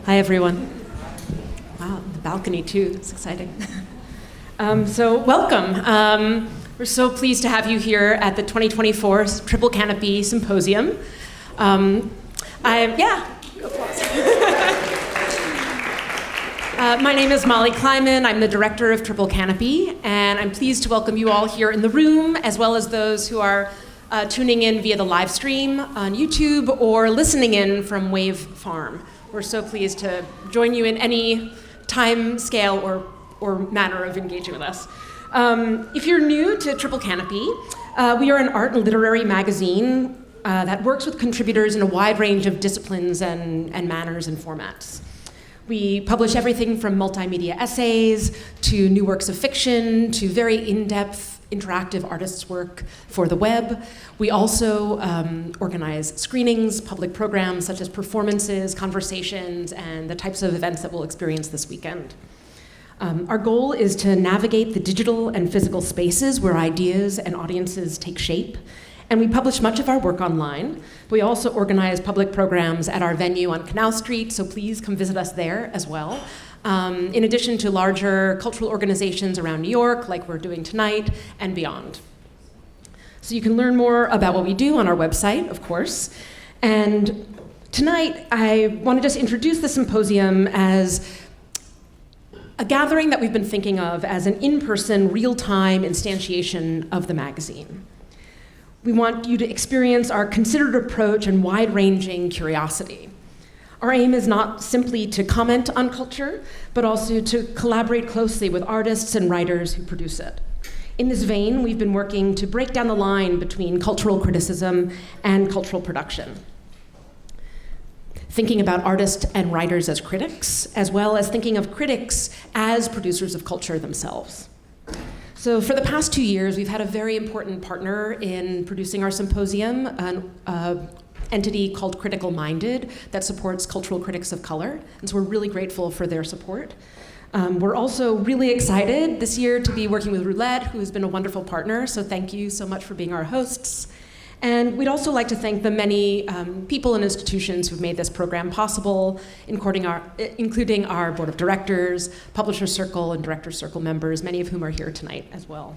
Hi, everyone. Wow, the balcony, too. It's exciting. So welcome. We're so pleased to have you here at the 2024 Triple Canopy Symposium. My name is Molly Kleiman. I'm the director of Triple Canopy, and I'm pleased to welcome you all here in the room, as well as those who are tuning in via the live stream on YouTube or listening in from Wave Farm. We're so pleased to join you in any time scale or manner of engaging with us. If you're new to Triple Canopy, we are an art and literary magazine that works with contributors in a wide range of disciplines and manners and formats. We publish everything from multimedia essays to new works of fiction to very in-depth interactive artists' work for the web. We also organize screenings, public programs such as performances, conversations, and the types of events that we'll experience this weekend. Our goal is to navigate the digital and physical spaces where ideas and audiences take shape. And we publish much of our work online. We also organize public programs at our venue on Canal Street, so please come visit us there as well. In addition to larger cultural organizations around New York, like we're doing tonight, and beyond. So you can learn more about what we do on our website, of course. And tonight, I want to just introduce the symposium as a gathering that we've been thinking of as an in-person, real-time instantiation of the magazine. We want you to experience our considered approach and wide-ranging curiosity. Our aim is not simply to comment on culture, but also to collaborate closely with artists and writers who produce it. In this vein, we've been working to break down the line between cultural criticism and cultural production. Thinking about artists and writers as critics, as well as thinking of critics as producers of culture themselves. So for the past 2 years, we've had a very important partner in producing our symposium, an entity called Critical Minded that supports cultural critics of color. And so we're really grateful for their support. We're also really excited this year to be working with Roulette, who has been a wonderful partner. So thank you so much for being our hosts. And we'd also like to thank the many people and institutions who've made this program possible, including our board of directors, Publisher Circle, and Director Circle members, many of whom are here tonight as well.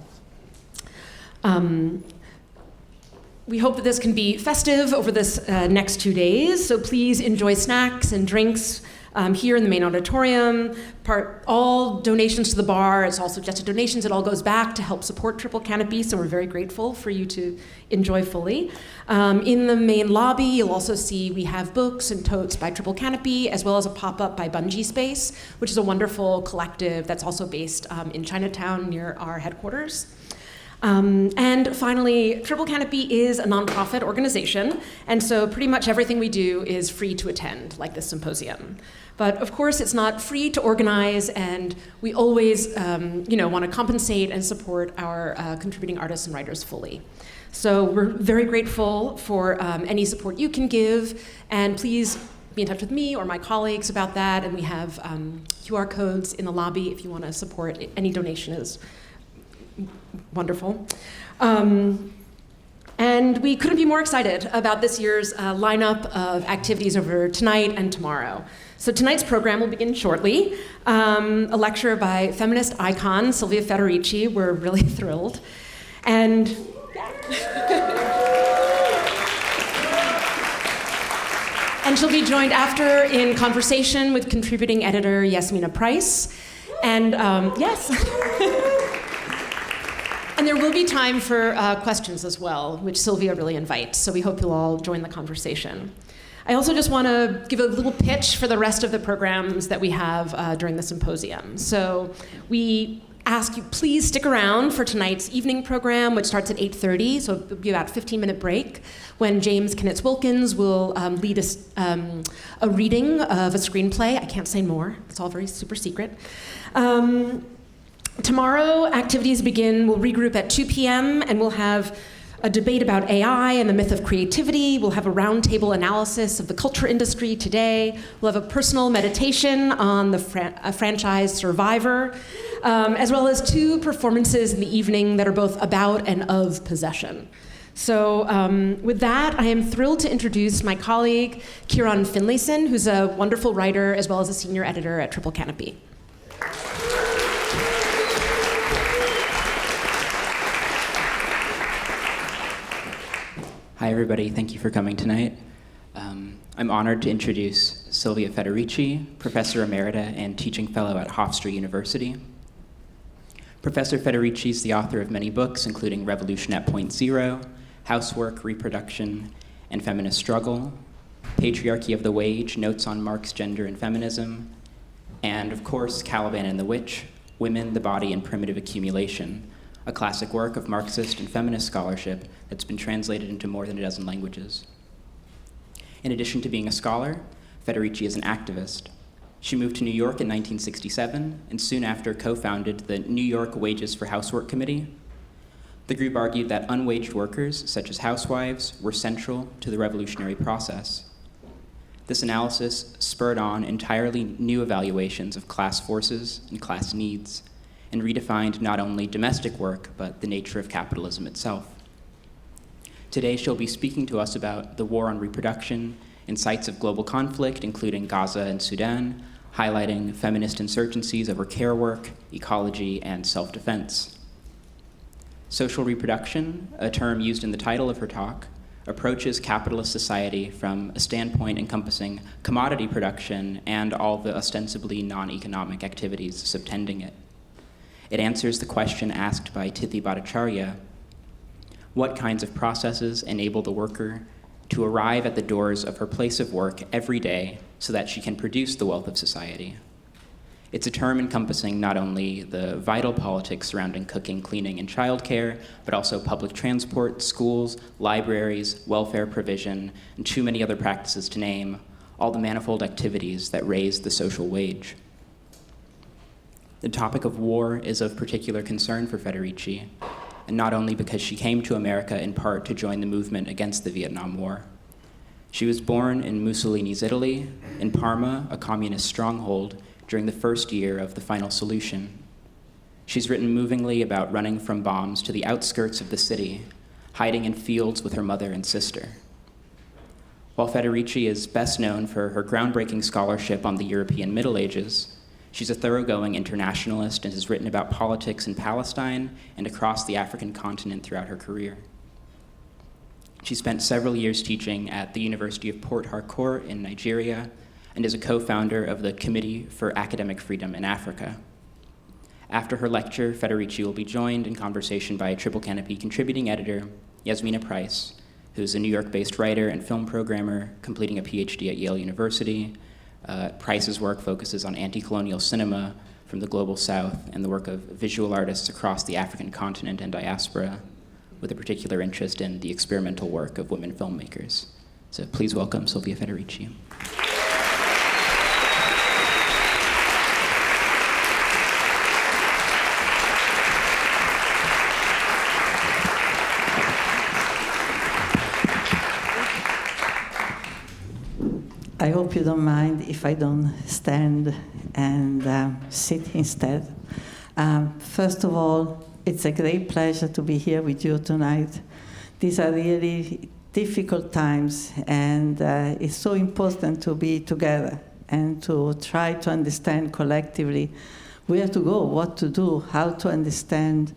We hope that this can be festive over this next 2 days, so please enjoy snacks and drinks here in the main auditorium. All donations to the bar, it's all suggested donations, it all goes back to help support Triple Canopy, so we're very grateful for you to enjoy fully. In the main lobby, you'll also see we have books and totes by Triple Canopy, as well as a pop-up by Bungee Space, which is a wonderful collective that's also based in Chinatown near our headquarters. And finally, Triple Canopy is a nonprofit organization, and so pretty much everything we do is free to attend, like this symposium. But of course, it's not free to organize, and we always want to compensate and support our contributing artists and writers fully. So we're very grateful for any support you can give, and please be in touch with me or my colleagues about that, and we have QR codes in the lobby if you want to support. Any donation is wonderful. And we couldn't be more excited about this year's lineup of activities over tonight and tomorrow. So tonight's program will begin shortly. A lecture by feminist icon Silvia Federici. We're really thrilled. And and she'll be joined after in conversation with contributing editor Yasmina Price. And yes. And there will be time for questions as well, which Silvia really invites, so we hope you'll all join the conversation. I also just want to give a little pitch for the rest of the programs that we have during the symposium. So we ask you, please stick around for tonight's evening program, which starts at 8:30, so it'll be about a 15-minute break, when James Kennitz-Wilkins will lead us a reading of a screenplay. I can't say more, it's all very super secret. Tomorrow, activities begin. We'll regroup at 2 p.m. and we'll have a debate about AI and the myth of creativity. We'll have a roundtable analysis of the culture industry today. We'll have a personal meditation on the franchise Survivor, as well as 2 performances in the evening that are both about and of possession. So with that, I am thrilled to introduce my colleague, Kieran Finlayson, who's a wonderful writer as well as a senior editor at Triple Canopy. Hi, everybody. Thank you for coming tonight. I'm honored to introduce Silvia Federici, Professor Emerita and Teaching Fellow at Hofstra University. Professor Federici is the author of many books, including Revolution at Point Zero, Housework, Reproduction, and Feminist Struggle, Patriarchy of the Wage, Notes on Marx, Gender, and Feminism, and, of course, Caliban and the Witch, Women, the Body, and Primitive Accumulation, a classic work of Marxist and feminist scholarship that's been translated into more than a dozen languages. In addition to being a scholar, Federici is an activist. She moved to New York in 1967 and soon after co-founded the New York Wages for Housework Committee. The group argued that unwaged workers, such as housewives, were central to the revolutionary process. This analysis spurred on entirely new evaluations of class forces and class needs, and redefined not only domestic work, but the nature of capitalism itself. Today, she'll be speaking to us about the war on reproduction in sites of global conflict, including Gaza and Sudan, highlighting feminist insurgencies over care work, ecology, and self-defense. Social reproduction, a term used in the title of her talk, approaches capitalist society from a standpoint encompassing commodity production and all the ostensibly non-economic activities subtending it. It answers the question asked by Tithi Bhattacharya: what kinds of processes enable the worker to arrive at the doors of her place of work every day so that she can produce the wealth of society? It's a term encompassing not only the vital politics surrounding cooking, cleaning, and childcare, but also public transport, schools, libraries, welfare provision, and too many other practices to name, all the manifold activities that raise the social wage. The topic of war is of particular concern for Federici, and not only because she came to America in part to join the movement against the Vietnam War. She was born in Mussolini's Italy, in Parma, a communist stronghold, during the first year of the Final Solution. She's written movingly about running from bombs to the outskirts of the city, hiding in fields with her mother and sister. While Federici is best known for her groundbreaking scholarship on the European Middle Ages, she's a thoroughgoing internationalist and has written about politics in Palestine and across the African continent throughout her career. She spent several years teaching at the University of Port Harcourt in Nigeria and is a co-founder of the Committee for Academic Freedom in Africa. After her lecture, Federici will be joined in conversation by Triple Canopy contributing editor Yasmina Price, who's a New York-based writer and film programmer completing a PhD at Yale University. Price's work focuses on anti-colonial cinema from the global south and the work of visual artists across the African continent and diaspora, with a particular interest in the experimental work of women filmmakers. So please welcome Silvia Federici. I hope you don't mind if I don't stand and sit instead. First of all, it's a great pleasure to be here with you tonight. These are really difficult times, and it's so important to be together and to try to understand collectively where to go, what to do, how to understand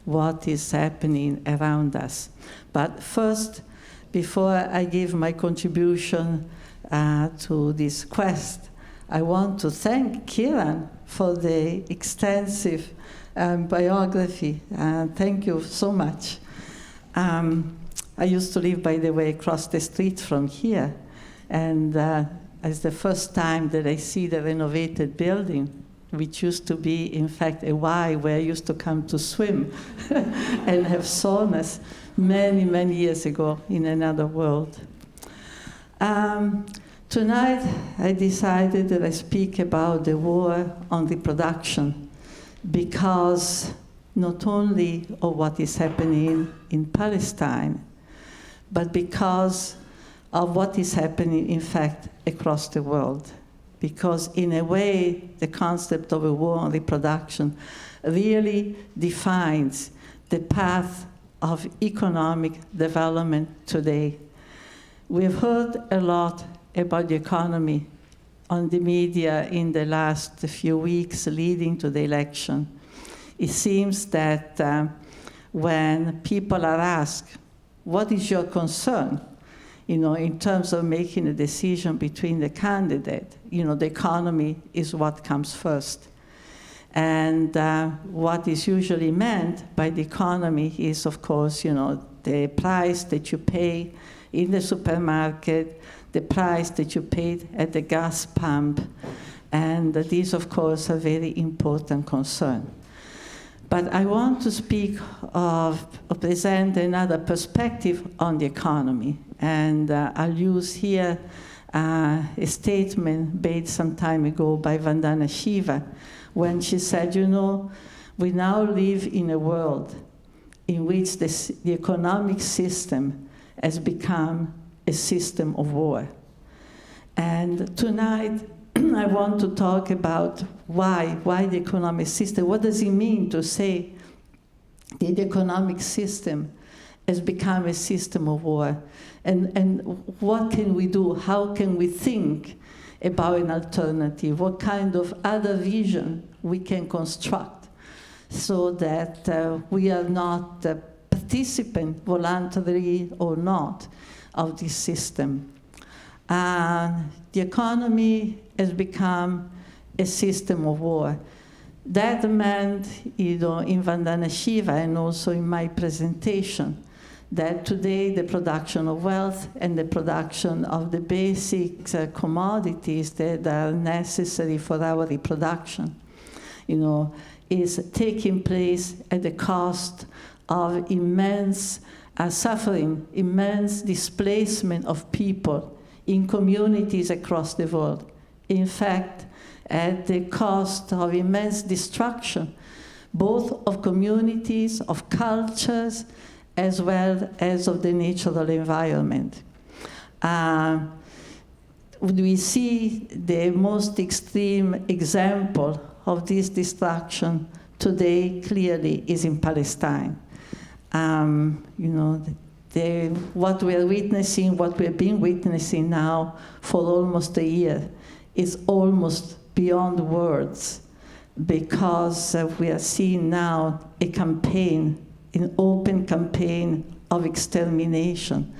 what is happening around us. But first, before I give my contribution to this quest, I want to thank Kieran for the extensive biography. Thank you so much. I used to live, by the way, across the street from here, and it's the first time that I see the renovated building, which used to be, in fact, a Y where I used to come to swim and have saunas many, many years ago in another world. Tonight, I decided that I speak about the war on reproduction because not only of what is happening in Palestine, but because of what is happening, in fact, across the world. Because in a way, the concept of a war on reproduction really defines the path of economic development today. We've heard a lot about the economy on the media in the last few weeks leading to the election. It seems that when people are asked, what is your concern, in terms of making a decision between the candidate, the economy is what comes first. And what is usually meant by the economy is, of course, the price that you pay in the supermarket, the price that you paid at the gas pump, and these, of course, are very important concern. But I want to speak of present another perspective on the economy, and I'll use here a statement made some time ago by Vandana Shiva, when she said, we now live in a world in which the economic system has become a system of war. And tonight, I want to talk about why the economic system, what does it mean to say that the economic system has become a system of war? And what can we do? How can we think about an alternative? What kind of other vision we can construct so that we are not a participant, voluntary or not, of this system? The economy has become a system of war. That meant, in Vandana Shiva and also in my presentation, that today the production of wealth and the production of the basic commodities that are necessary for our reproduction, is taking place at the cost of immense suffering, immense displacement of people in communities across the world. In fact, at the cost of immense destruction, both of communities, of cultures, as well as of the natural environment. We see the most extreme example of this destruction today clearly is in Palestine. What we are witnessing, what we have been witnessing now for almost a year is almost beyond words, because we are seeing now a campaign, an open campaign of extermination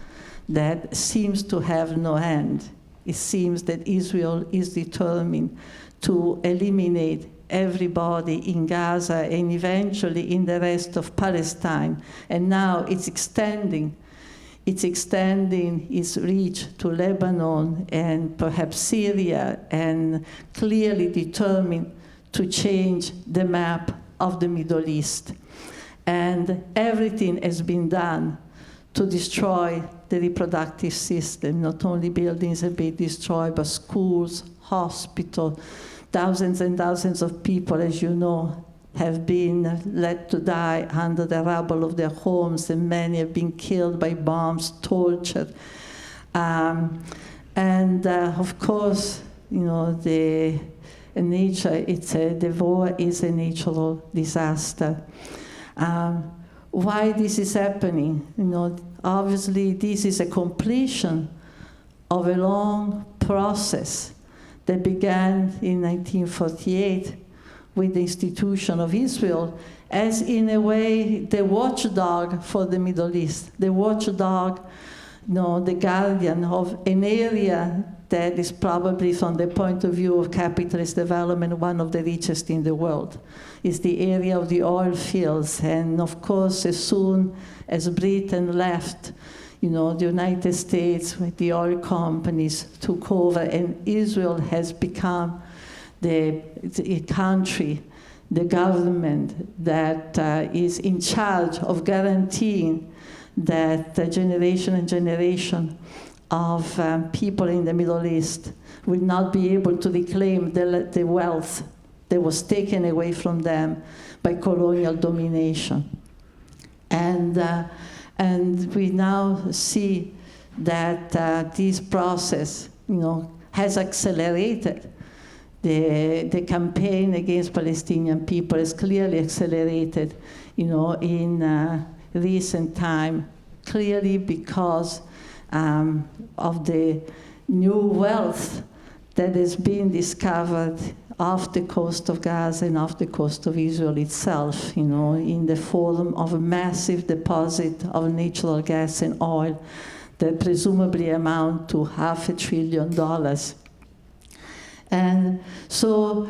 that seems to have no end. It seems that Israel is determined to eliminate everybody in Gaza and eventually in the rest of Palestine. And now it's extending its reach to Lebanon and perhaps Syria, and clearly determined to change the map of the Middle East. And everything has been done to destroy the reproductive system. Not only buildings have been destroyed, but schools, hospitals, thousands and thousands of people, as you know, have been led to die under the rubble of their homes, and many have been killed by bombs, tortured. Of course, the nature, the war is a natural disaster. Why this is happening? Obviously, this is a completion of a long process that began in 1948 with the institution of Israel as, in a way, the watchdog for the Middle East, the watchdog, the guardian of an area that is probably, from the point of view of capitalist development, one of the richest in the world. It's the area of the oil fields. And of course, as soon as Britain left, the United States, with the oil companies, took over, and Israel has become the country, the government that is in charge of guaranteeing that generation and generation of people in the Middle East will not be able to reclaim the wealth that was taken away from them by colonial domination. And we now see that this process, has accelerated. The campaign against Palestinian people has clearly accelerated, in recent time, clearly because of the new wealth that has been discovered off the coast of Gaza and off the coast of Israel itself, in the form of a massive deposit of natural gas and oil that presumably amount to $500 billion. And so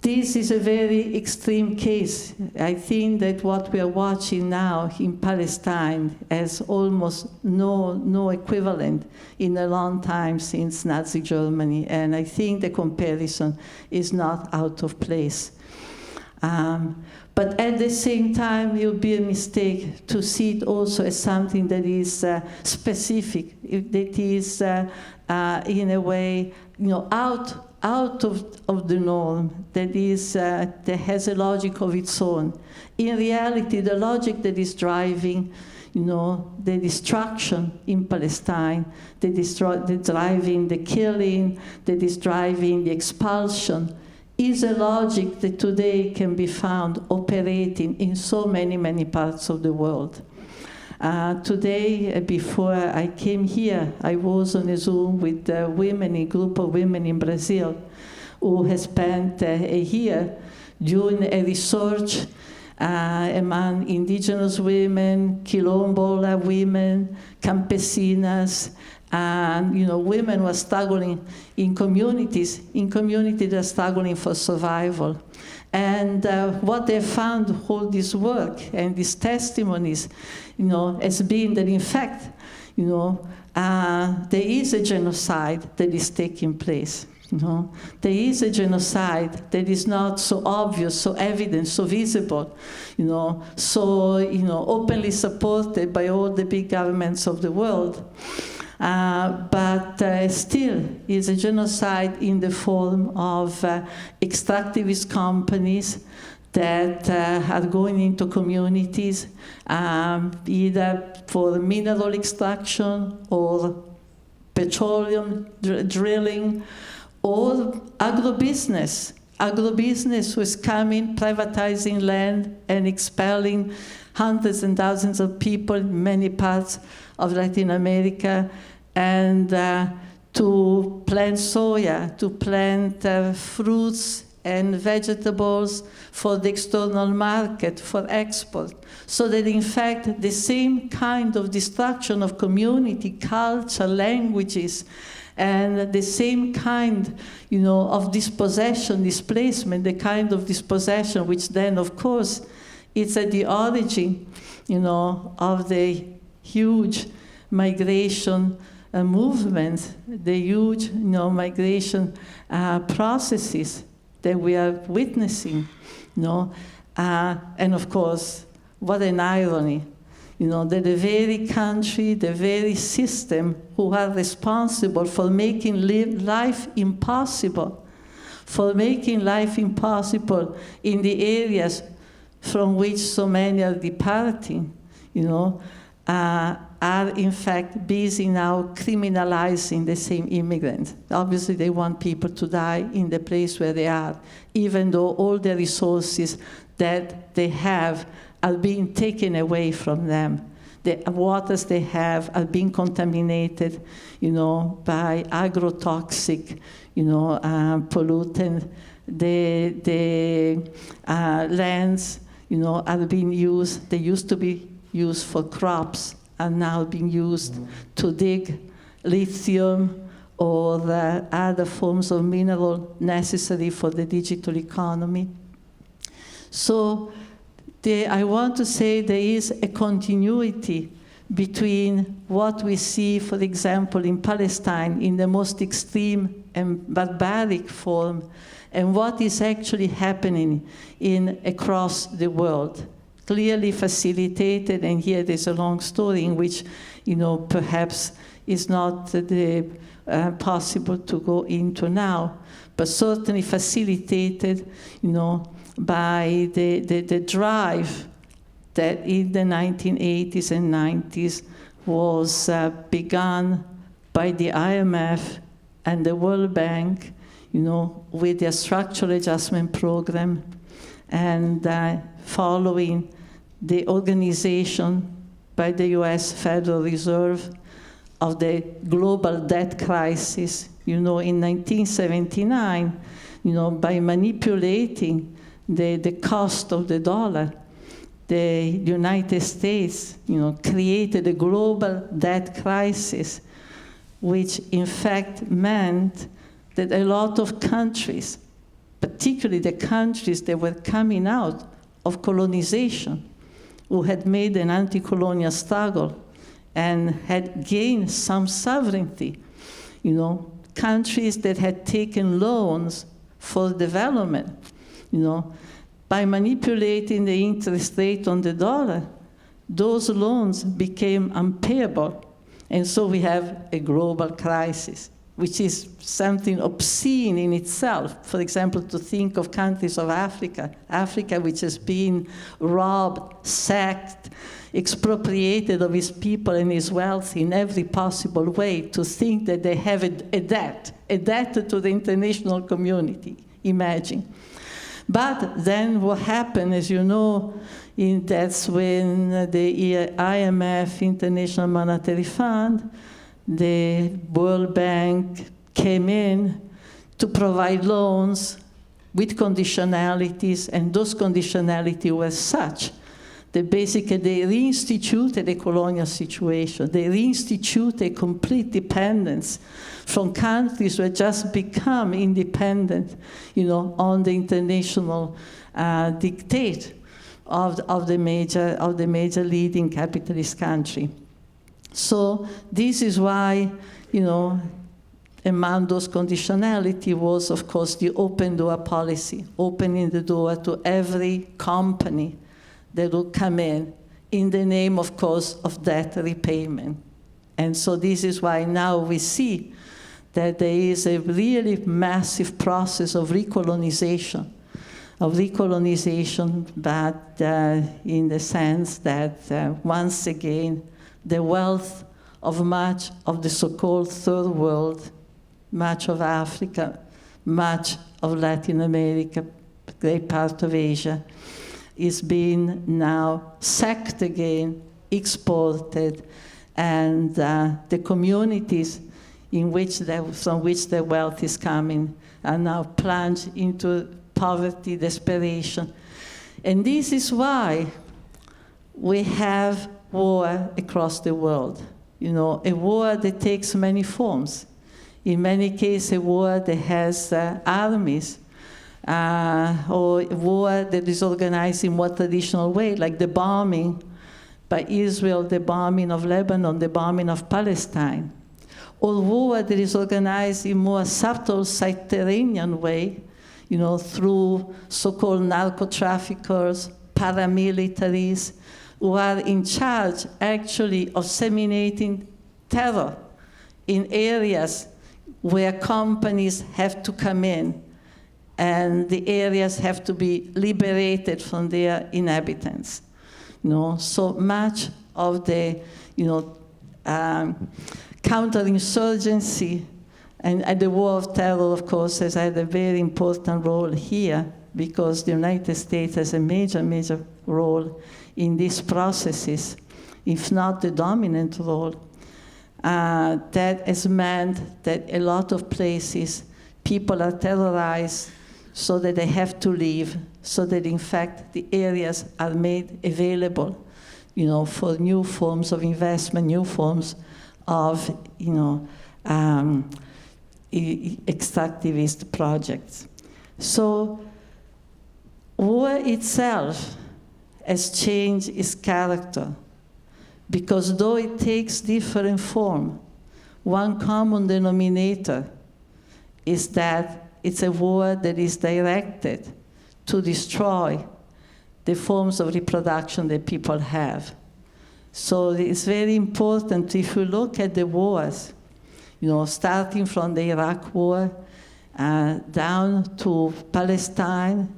this is a very extreme case. I think that what we are watching now in Palestine has almost no equivalent in a long time since Nazi Germany, and I think the comparison is not out of place. But at the same time, it would be a mistake to see it also as something that is specific, that is in a way, out of the norm, that has a logic of its own. In reality, the logic that is driving, the destruction in Palestine, that is driving the killing, that is driving the expulsion, is a logic that today can be found operating in so many parts of the world. Today, before I came here, I was on a Zoom with a group of women in Brazil who has spent a year doing a research among indigenous women, quilombola women, campesinas, and women were struggling in communities that are struggling for survival. And what they found all this work and these testimonies, has been that in fact, there is a genocide that is taking place. There is a genocide that is not so obvious, so evident, so visible, so openly supported by all the big governments of the world. But still is a genocide in the form of extractivist companies that are going into communities, either for mineral extraction or petroleum drilling, or agribusiness. Agribusiness was coming, privatizing land and expelling hundreds and thousands of people in many parts of Latin America, and to plant soya, to plant fruits and vegetables for the external market, for export. So that in fact, the same kind of destruction of community, culture, languages, and the same kind, of dispossession, displacement, the kind of dispossession which then, of course, it's at the origin, of the huge migration movements, the huge, migration processes that we are witnessing, and of course, what an irony, that the very country, the very system who are responsible for making life impossible, in the areas from which so many are departing, are in fact busy now criminalizing the same immigrants. Obviously, they want people to die in the place where they are, even though all the resources that they have are being taken away from them. The waters they have are being contaminated, by agrotoxic, pollutant. The lands, are being used. They used to be used for crops, are now being used to dig lithium or other forms of mineral necessary for the digital economy. So I want to say there is a continuity between what we see, for example, in Palestine in the most extreme and barbaric form, and what is actually happening across the world. Clearly facilitated, and here there's a long story in which, perhaps is not possible to go into now, but certainly facilitated, by the drive that in the 1980s and 90s was begun by the IMF and the World Bank, with their structural adjustment program, and following the organization by the US Federal Reserve of the global debt crisis. In 1979, by manipulating the cost of the dollar, the United States, created a global debt crisis, which in fact meant that a lot of countries, particularly the countries that were coming out of colonization, who had made an anti-colonial struggle and had gained some sovereignty, countries that had taken loans for development, by manipulating the interest rate on the dollar, those loans became unpayable. And so we have a global crisis, which is something obscene in itself. For example, to think of countries of Africa, which has been robbed, sacked, expropriated of its people and its wealth in every possible way, to think that they have a debt to the international community, imagine. But then what happened, as you know, that's when the IMF, International Monetary Fund, the World Bank came in to provide loans with conditionalities, and those conditionalities were such that basically they reinstituted a colonial situation. They reinstituted complete dependence from countries who had just become independent, on the international dictate of the major leading capitalist country. So this is why, among those conditionality was, of course, the open door policy, opening the door to every company that will come in the name, of course, of debt repayment. And so this is why now we see that there is a really massive process of recolonization, but in the sense that, once again, the wealth of much of the so-called third world, much of Africa, much of Latin America, a great part of Asia, is being now sacked again, exported, and the communities from which the wealth is coming are now plunged into poverty, desperation. And this is why we have war across the world. A war that takes many forms. In many cases, a war that has armies, or a war that is organized in more traditional way, like the bombing by Israel, the bombing of Lebanon, the bombing of Palestine. Or war that is organized in more subtle, subterranean way, through so-called narco-traffickers, paramilitaries, who are in charge, actually, of disseminating terror in areas where companies have to come in, and the areas have to be liberated from their inhabitants. So much of the, counterinsurgency and the war of terror, of course, has had a very important role here, because the United States has a major, major role in these processes, if not the dominant role. That has meant that a lot of places, people are terrorized so that they have to leave, so that in fact the areas are made available, for new forms of investment, new forms of, extractivist projects. So war itself has changed its character, because though it takes different form, one common denominator is that it's a war that is directed to destroy the forms of reproduction that people have. So it's very important, if you look at the wars, starting from the Iraq War, down to Palestine,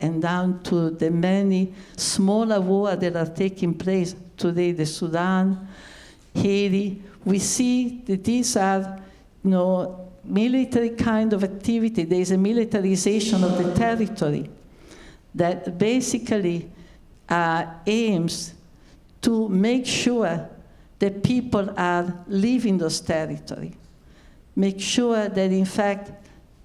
and down to the many smaller wars that are taking place today, the Sudan, Haiti, we see that these are, military kind of activity. There is a militarization of the territory that basically aims to make sure that people are leaving those territories, make sure that, in fact,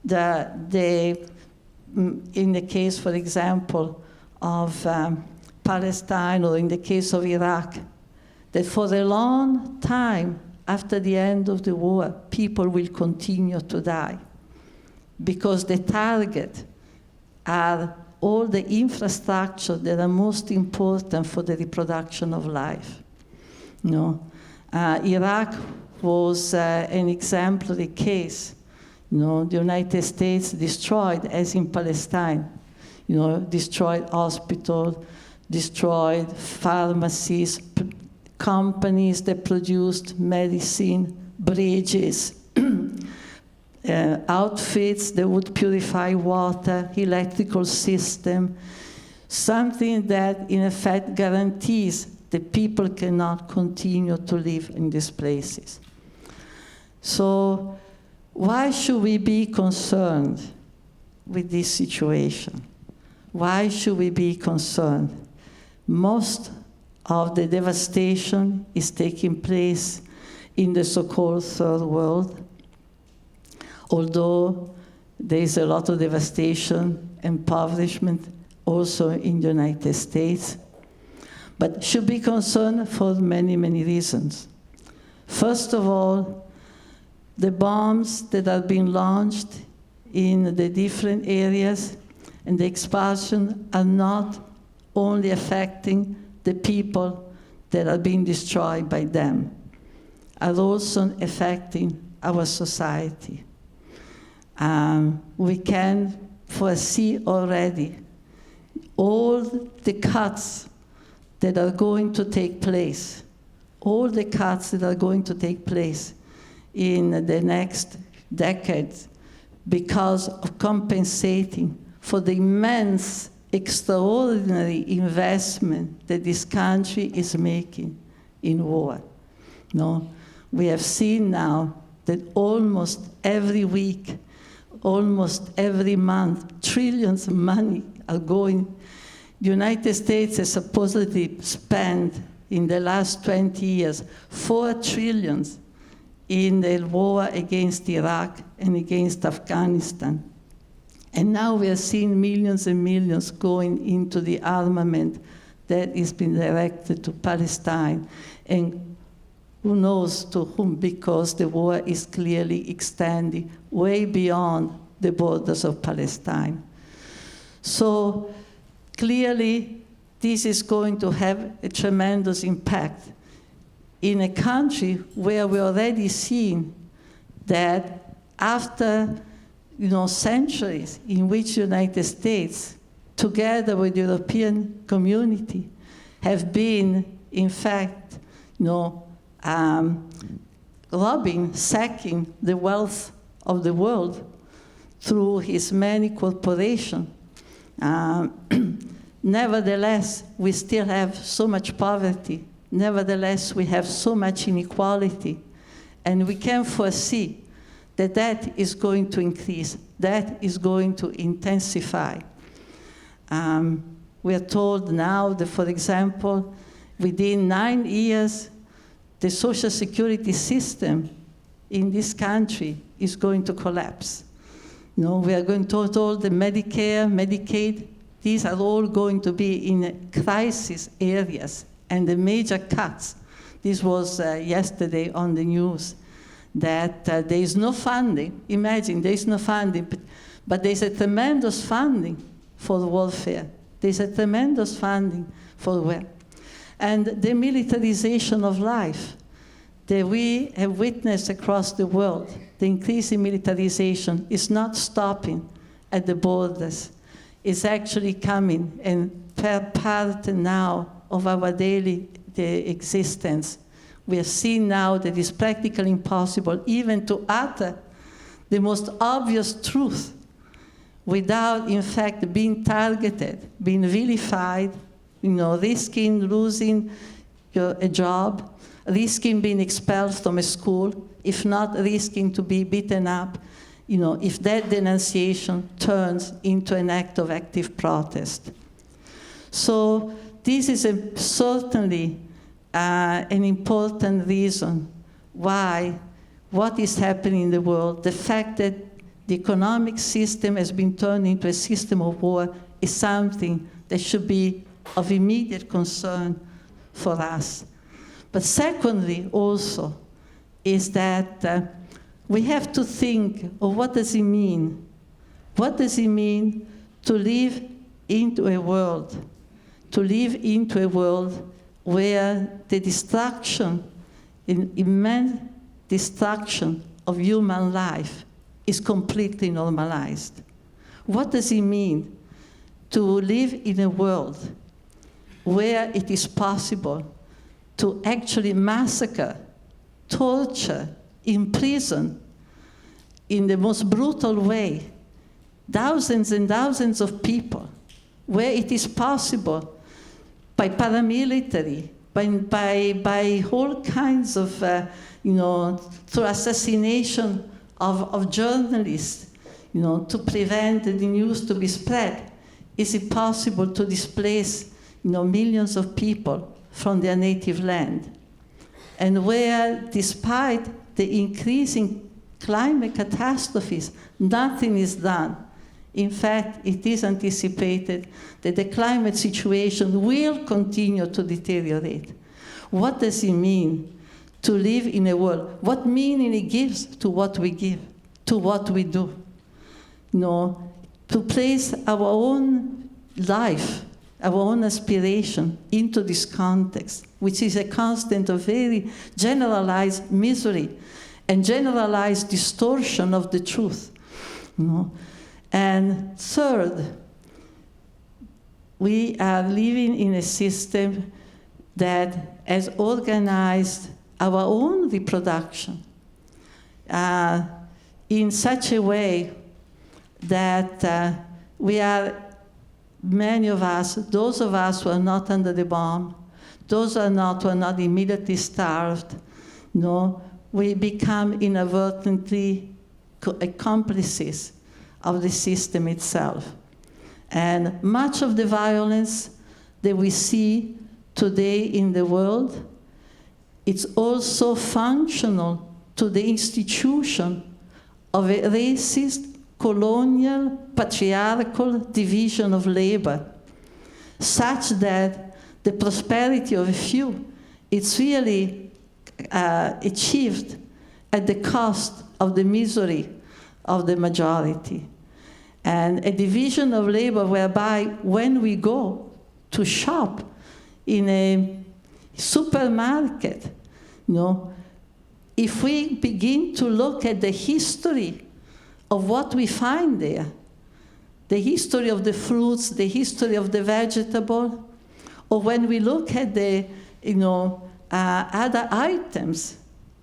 in the case, for example, of Palestine, or in the case of Iraq, that for a long time after the end of the war, people will continue to die, because the target are all the infrastructure that are most important for the reproduction of life. Iraq was an exemplary case. The United States destroyed, as in Palestine, destroyed hospitals, destroyed pharmacies, companies that produced medicine, bridges, outfits that would purify water, electrical system, something that in effect guarantees that people cannot continue to live in these places. So why should we be concerned with this situation? Why should we be concerned? Most of the devastation is taking place in the so-called third world, although there is a lot of devastation, impoverishment also in the United States, but should be concerned for many, many reasons. First of all, the bombs that are being launched in the different areas and the expulsion are not only affecting the people that are being destroyed by them, are also affecting our society. We can foresee already all the cuts that are going to take place, all the cuts that are going to take place in the next decades because of compensating for the immense, extraordinary investment that this country is making in war. We have seen now that almost every week, almost every month, trillions of money are going. The United States has supposedly spent in the last 20 years 4 trillion in the war against Iraq and against Afghanistan. And now we are seeing millions and millions going into the armament that is being directed to Palestine, and who knows to whom, because the war is clearly extending way beyond the borders of Palestine. So clearly, this is going to have a tremendous impact in a country where we're already seeing that after centuries in which the United States, together with the European community, have been, in fact, robbing, sacking the wealth of the world through his many corporations. Nevertheless, we still have so much poverty. Nevertheless, we have so much inequality. And we can foresee that that is going to increase, that is going to intensify. We are told now that, for example, within 9 years, the social security system in this country is going to collapse. We are going to told the Medicare, Medicaid, these are all going to be in crisis areas, and the major cuts. This was yesterday on the news, that there is no funding. Imagine, there is no funding, but there's a tremendous funding for warfare. There's a tremendous funding for war. And the militarization of life that we have witnessed across the world, the increasing militarization is not stopping at the borders. It's actually coming and part now of our daily existence. We have seen now that it's practically impossible even to utter the most obvious truth without, in fact, being targeted, being vilified, risking losing a job, risking being expelled from a school, if not risking to be beaten up, if that denunciation turns into an act of active protest. So this is certainly an important reason why what is happening in the world, the fact that the economic system has been turned into a system of war, is something that should be of immediate concern for us. But secondly, also, is that we have to think of what does it mean? What does it mean to live into a world where the destruction, immense destruction of human life is completely normalized? What does it mean to live in a world where it is possible to actually massacre, torture, imprison in the most brutal way thousands and thousands of people, where it is possible by paramilitary, by all kinds of, through assassination of journalists, to prevent the news to be spread? Is it possible to displace, millions of people from their native land? And where, despite the increasing climate catastrophes, nothing is done. In fact, it is anticipated that the climate situation will continue to deteriorate. What does it mean to live in a world? What meaning it gives to what we give, to what we do? To place our own life, our own aspiration into this context, which is a constant of very generalized misery and generalized distortion of the truth. And third, we are living in a system that has organized our own reproduction in such a way that we are, many of us, those of us who are not under the bomb, those who are not immediately starved, we become inadvertently accomplices of the system itself. And much of the violence that we see today in the world, it's also functional to the institution of a racist, colonial, patriarchal division of labor, such that the prosperity of a few is really achieved at the cost of the misery of the majority. And a division of labor whereby when we go to shop in a supermarket, if we begin to look at the history of what we find there, the history of the fruits, the history of the vegetable, or when we look at the other items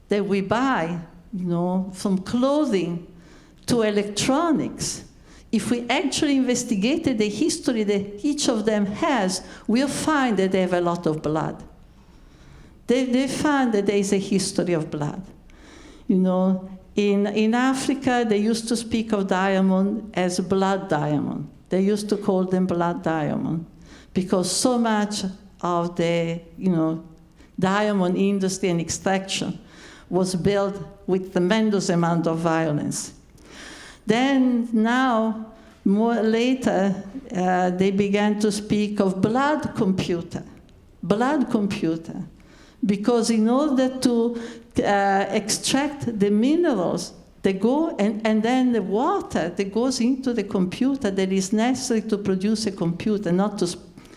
that we buy, from clothing to electronics, if we actually investigated the history that each of them has, we'll find that they have a lot of blood. They find that there is a history of blood. In Africa, they used to speak of diamond as blood diamond. They used to call them blood diamond because so much of the diamond industry and extraction was built with tremendous amount of violence. Then now, more later, they began to speak of blood computer, because in order to extract the minerals that go, and then the water that goes into the computer that is necessary to produce a computer, not to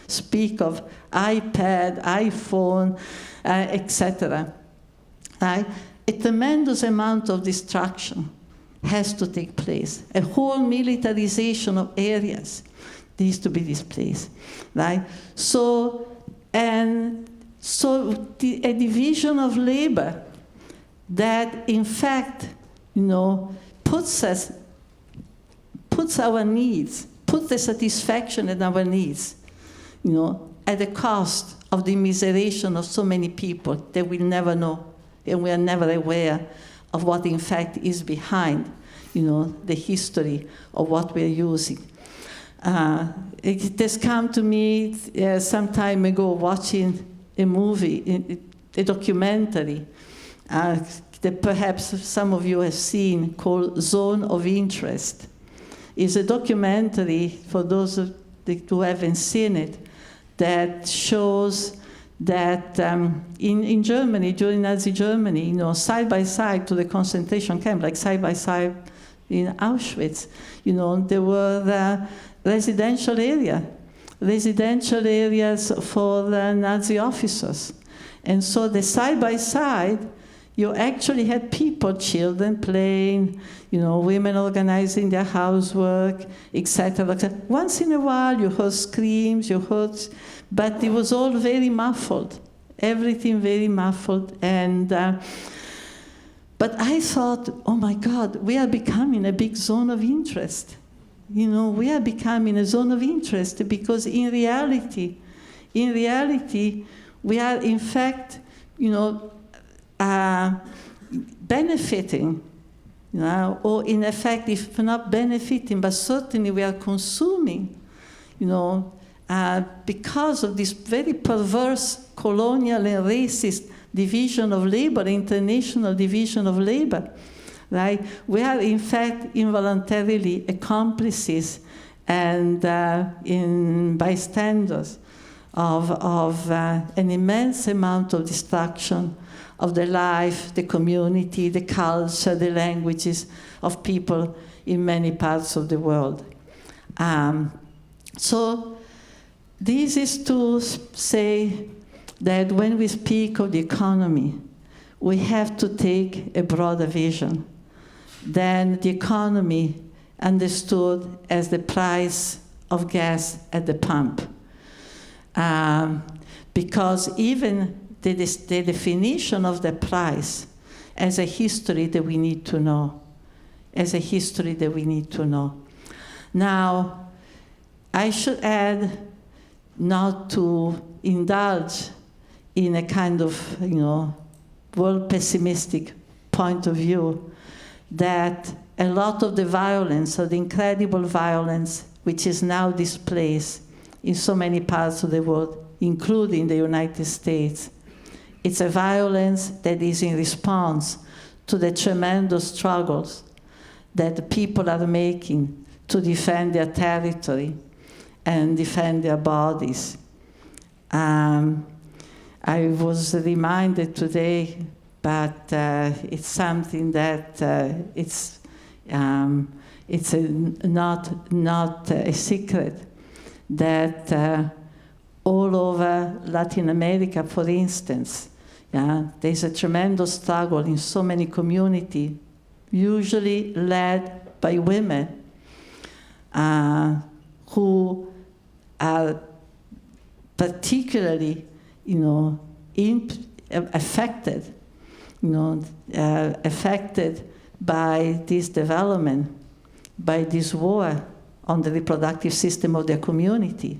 speak of iPad, iPhone, etc. Right? A tremendous amount of destruction has to take place. A whole militarization of areas needs to be displaced, right? A division of labor that, in fact, puts our needs, puts the satisfaction in our needs, at the cost of the immiseration of so many people that we'll never know, and we are never aware of what in fact is behind, the history of what we're using. It has come to me some time ago watching a movie, a documentary, that perhaps some of you have seen, called Zone of Interest. It's a documentary, for those who haven't seen it, that shows that in Germany, during Nazi Germany, side by side to the concentration camp, like side by side in Auschwitz, there were residential areas for the Nazi officers. And so the side by side, you actually had people, children playing, women organizing their housework, etc. Once in a while, you heard screams, but it was all very muffled, everything very muffled. And but I thought, oh my God, we are becoming a big zone of interest. We are becoming a zone of interest because in reality, we are in fact, benefiting, or in effect, if not benefiting, but certainly we are consuming, because of this very perverse colonial and racist division of labor, international division of labor, right? We are in fact involuntarily accomplices and in bystanders of an immense amount of destruction of the life, the community, the culture, the languages of people in many parts of the world. So this is to say that when we speak of the economy, we have to take a broader vision than the economy understood as the price of gas at the pump. Because even the definition of the price as a history that we need to know, Now, I should add, not to indulge in a kind of, world pessimistic point of view, that a lot of the violence, or the incredible violence, which is now displaced in so many parts of the world, including the United States, it's a violence that is in response to the tremendous struggles that the people are making to defend their territory and defend their bodies. I was reminded today, but it's something that it's not a secret, that all over Latin America, for instance, there's a tremendous struggle in so many communities, usually led by women, who are particularly, affected by this development, by this war on the reproductive system of their community,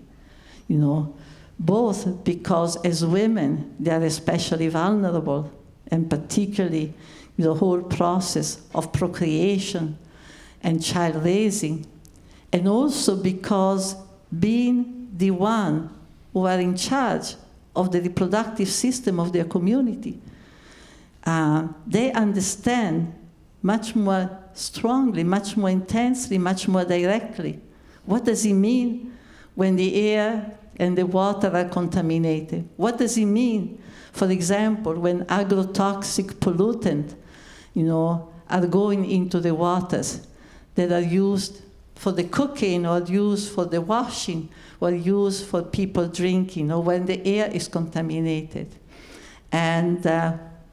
both because as women they are especially vulnerable, and particularly the whole process of procreation and child raising, and also because being the one who are in charge of the reproductive system of their community, they understand much more strongly, much more intensely, much more directly. What does it mean when the air and the water are contaminated? What does it mean, for example, when agrotoxic pollutants, are going into the waters that are used for the cooking, or used for the washing, or used for people drinking, or when the air is contaminated, and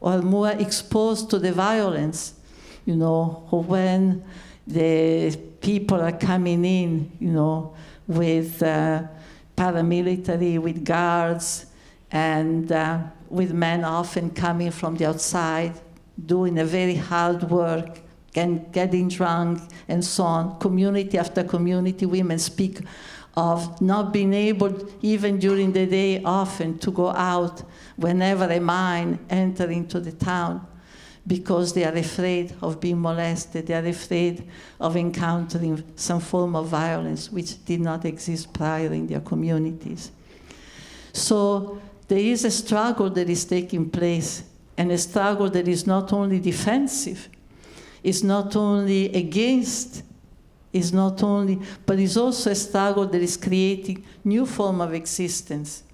or more exposed to the violence, or when the people are coming in, with paramilitary, with guards, and with men often coming from the outside, doing a very hard work, and getting drunk, and so on. Community after community, women speak of not being able, even during the day, often to go out whenever a mine enters into the town, because they are afraid of being molested, they are afraid of encountering some form of violence which did not exist prior in their communities. So there is a struggle that is taking place, and a struggle that is not only defensive, is not only against, but is also a struggle that is creating new forms of existence,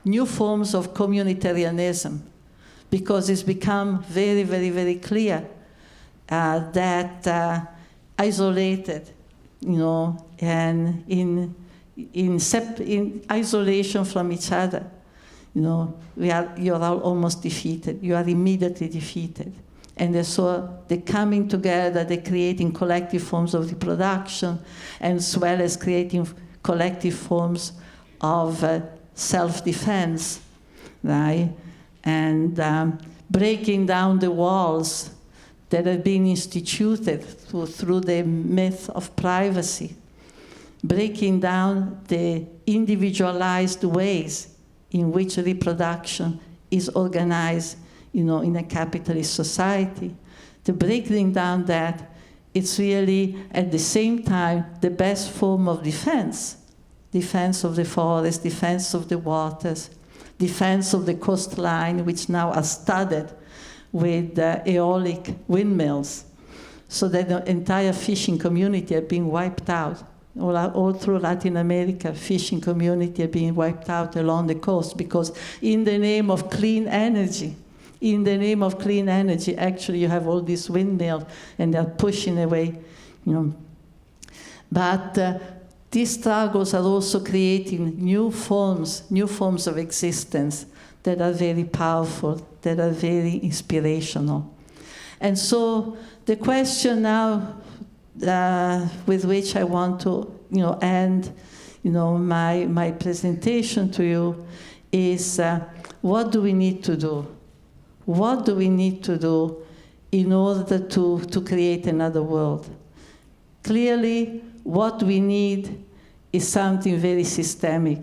new forms of communitarianism, because it's become very, very, very clear that isolated, and in isolation from each other, you are almost defeated. You are immediately defeated. And so they're coming together, they're creating collective forms of reproduction, as well as creating collective forms of self-defense, right? And breaking down the walls that have been instituted through the myth of privacy, breaking down the individualized ways in which reproduction is organized, in a capitalist society. The breaking down that it's really, at the same time, the best form of defense. Defense of the forest, defense of the waters, defense of the coastline, which now are studded with aeolic windmills, so that the entire fishing community are being wiped out. All through Latin America, fishing community are being wiped out along the coast, because in the name of clean energy, actually you have all these windmills, and they're pushing away, But these struggles are also creating new forms of existence that are very powerful, that are very inspirational. And so the question now with which I want to end my presentation to you is what do we need to do? What do we need to do in order to create another world? Clearly, what we need is something very systemic.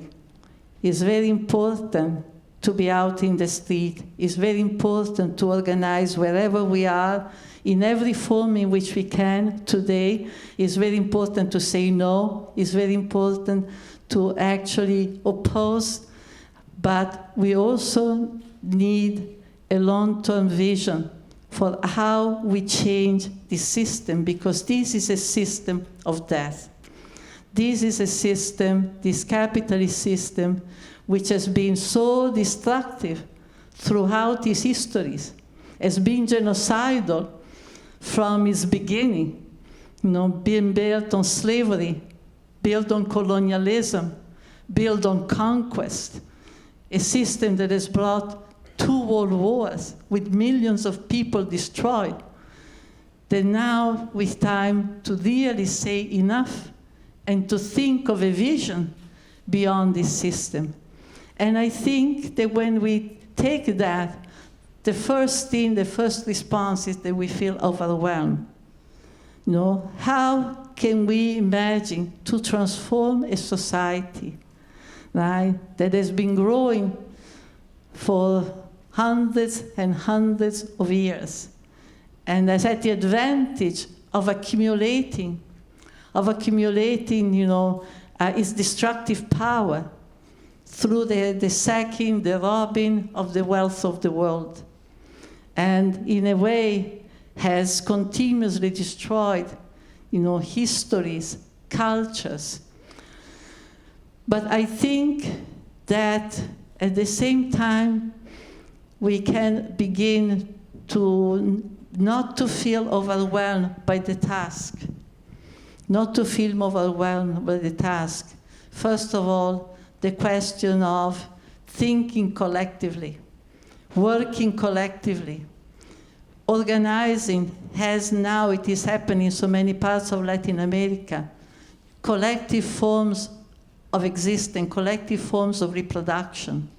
It's very important to be out in the street. It's very important to organize wherever we are, in every form in which we can today. It's very important to say no. It's very important to actually oppose. But we also need a long-term vision for how we change the system, because this is a system of death. This is a system, this capitalist system, which has been so destructive throughout its histories, has been genocidal from its beginning, being built on slavery, built on colonialism, built on conquest, a system that has brought 2 world wars with millions of people destroyed. Then now, with time to really say enough and to think of a vision beyond this system. And I think that when we take that, the first response is that we feel overwhelmed. How can we imagine to transform a society, right, that has been growing for hundreds and hundreds of years, and has had the advantage of accumulating, its destructive power through the sacking, the robbing of the wealth of the world, and in a way has continuously destroyed, histories, cultures. But I think that at the same time, we can begin to not to feel overwhelmed by the task. Not to feel overwhelmed by the task. First of all, the question of thinking collectively, working collectively, organizing, as now it is happening in so many parts of Latin America, collective forms of existence, collective forms of reproduction.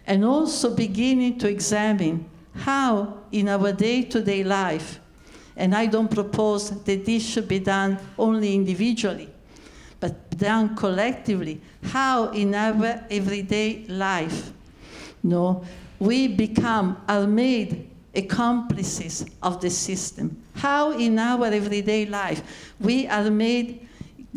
And also beginning to examine how in our day-to-day life, and I don't propose that this should be done only individually, but done collectively, how in our everyday life, we are made accomplices of the system. How in our everyday life we are made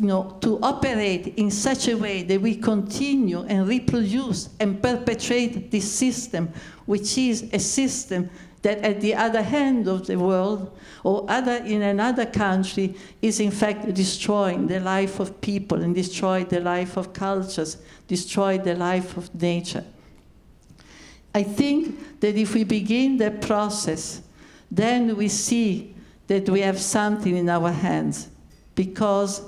to operate in such a way that we continue and reproduce and perpetuate this system, which is a system that at the other hand of the world or in another country is in fact destroying the life of people and destroying the life of cultures, destroying the life of nature. I think that if we begin the process, then we see that we have something in our hands, because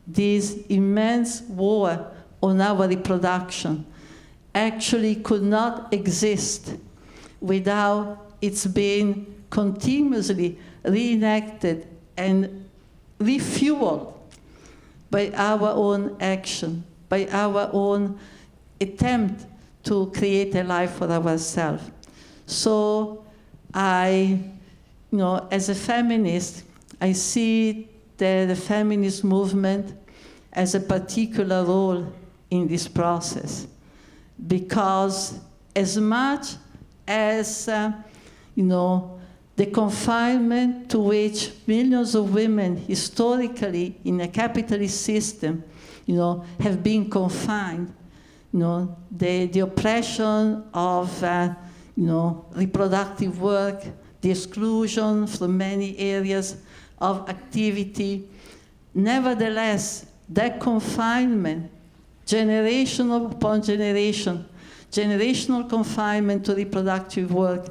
this immense war on our reproduction actually could not exist without it's being continuously reenacted and refueled by our own action, by our own attempt to create a life for ourselves. So as a feminist, I see the feminist movement as a particular role in this process, because as much as the confinement to which millions of women historically in a capitalist system, have been confined, the oppression of, reproductive work, the exclusion from many areas of activity. Nevertheless, that confinement, generational upon generation, generational confinement to reproductive work,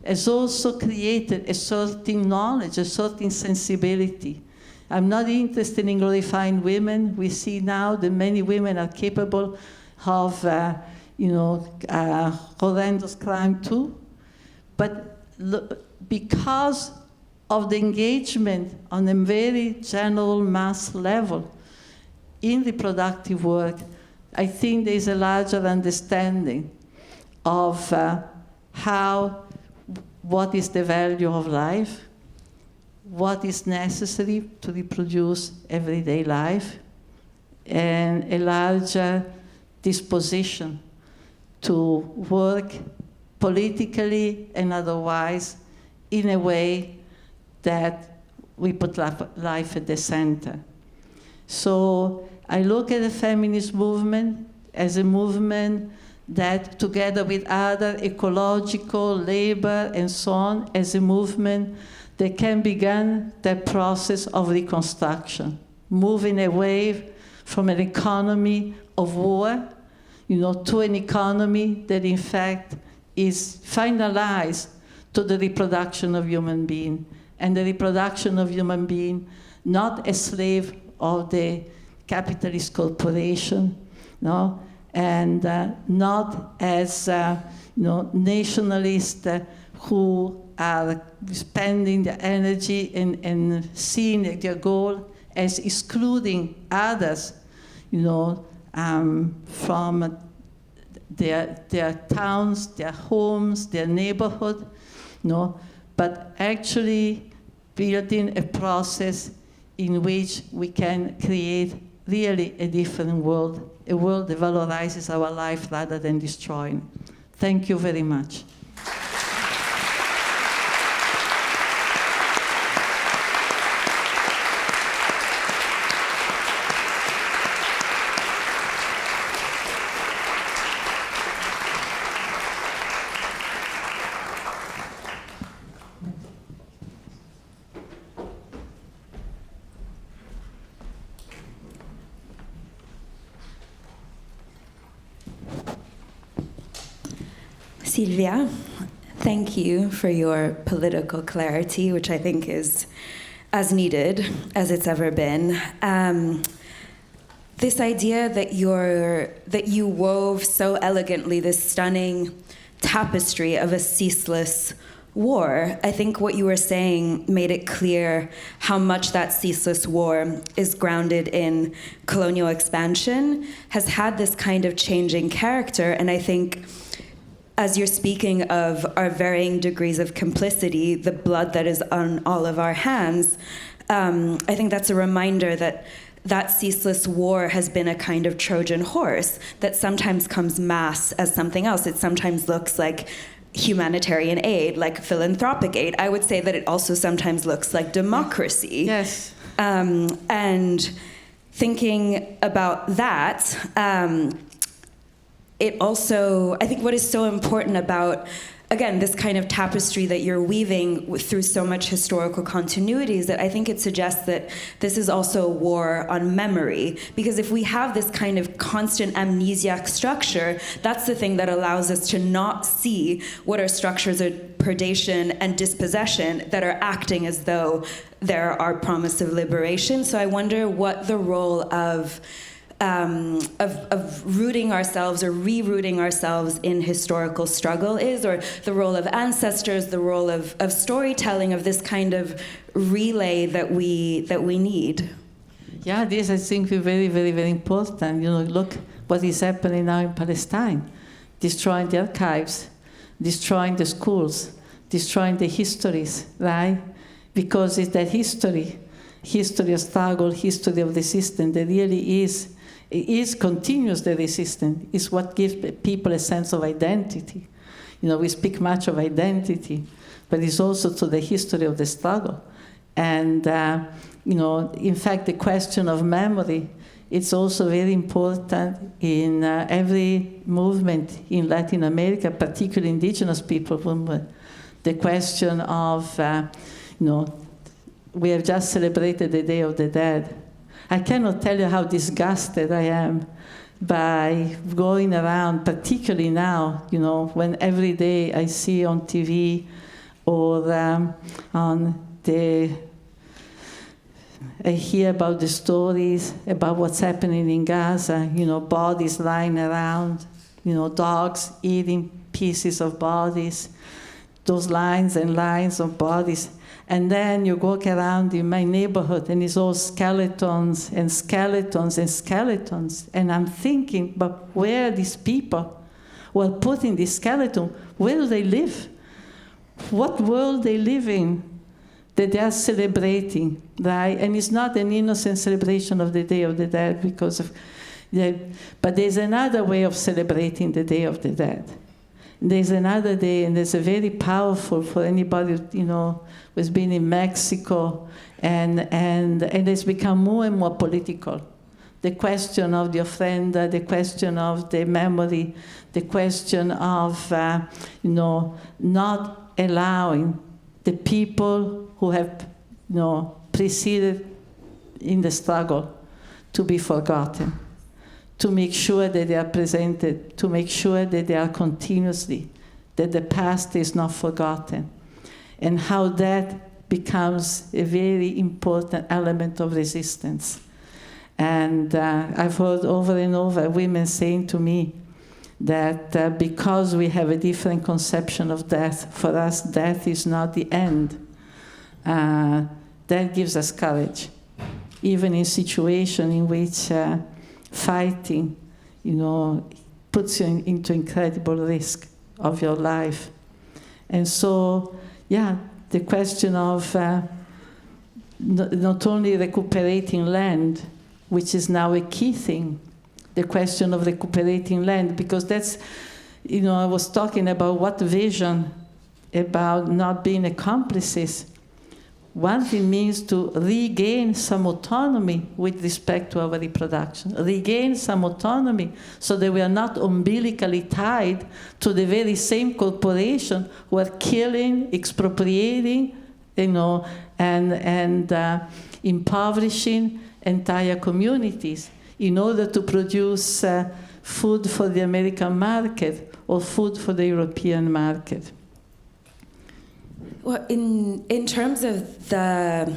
has also created a certain knowledge, a certain sensibility. I'm not interested in glorifying women. We see now that many women are capable of, horrendous crime too. But because of the engagement on a very general mass level in reproductive work, I think there is a larger understanding of what is the value of life, what is necessary to reproduce everyday life, and a larger disposition to work politically and otherwise in a way that we put life at the center. So I look at the feminist movement as a movement that, together with other ecological, labor, and so on, as a movement that can begin the process of reconstruction, moving away from an economy of war, to an economy that in fact is finalized to the reproduction of human being, and the reproduction of human being not a slave of the capitalist corporation, and not as nationalists who are spending their energy and seeing their goal as excluding others, from their towns, their homes, their neighborhood, but actually building a process in which we can create really a different world, a world that valorizes our life rather than destroying. Thank you very much. Silvia, thank you for your political clarity, which I think is as needed as it's ever been. This idea that you wove so elegantly this stunning tapestry of a ceaseless war, I think what you were saying made it clear how much that ceaseless war is grounded in colonial expansion, has had this kind of changing character, and I think as you're speaking of our varying degrees of complicity, the blood that is on all of our hands, I think that's a reminder that that ceaseless war has been a kind of Trojan horse that sometimes comes masked as something else. It sometimes looks like humanitarian aid, like philanthropic aid. I would say that it also sometimes looks like democracy. Yes. And thinking about that, it also, I think what is so important about, again, this kind of tapestry that you're weaving through so much historical continuity is that I think it suggests that this is also a war on memory. Because if we have this kind of constant amnesiac structure, that's the thing that allows us to not see what are structures of predation and dispossession that are acting as though there are promise of liberation. So I wonder what the role of rooting ourselves or re-rooting ourselves in historical struggle is, or the role of ancestors, the role of storytelling, of this kind of relay that we need. Yeah, this I think is very, very, very important. Look what is happening now in Palestine, destroying the archives, destroying the schools, destroying the histories, right? Because it's that history of struggle, history of resistance that really is continuous, the resistance. It's what gives people a sense of identity. We speak much of identity, but it's also to the history of the struggle. And, in fact, the question of memory, it's also very important in every movement in Latin America, particularly indigenous people movement. The question of, we have just celebrated the Day of the Dead. I cannot tell you how disgusted I am by going around, particularly now, when every day I see on TV or I hear about the stories about what's happening in Gaza, bodies lying around, dogs eating pieces of bodies, those lines and lines of bodies. And then you walk around in my neighborhood and it's all skeletons and skeletons and skeletons. And I'm thinking, but where are these people who are putting this skeleton? Where do they live? What world they live in that they are celebrating, right? And it's not an innocent celebration of the Day of the Dead but there's another way of celebrating the Day of the Dead. There's another day, and there's a very powerful for anybody, who's been in Mexico, and it's become more and more political. The question of the ofrenda, the question of the memory, the question of, not allowing the people who have, preceded in the struggle to be forgotten, to make sure that they are presented, to make sure that they are continuously, that the past is not forgotten, and how that becomes a very important element of resistance. And I've heard over and over women saying to me that because we have a different conception of death, for us death is not the end. That gives us courage, even in situations in which fighting, puts you into incredible risk of your life. And so, the question of not only recuperating land, which is now a key thing, the question of recuperating land, because that's, I was talking about what vision about not being accomplices. One thing means to regain some autonomy with respect to our reproduction, regain some autonomy so that we are not umbilically tied to the very same corporation who are killing, expropriating, and impoverishing entire communities in order to produce food for the American market or food for the European market. Well, in terms of the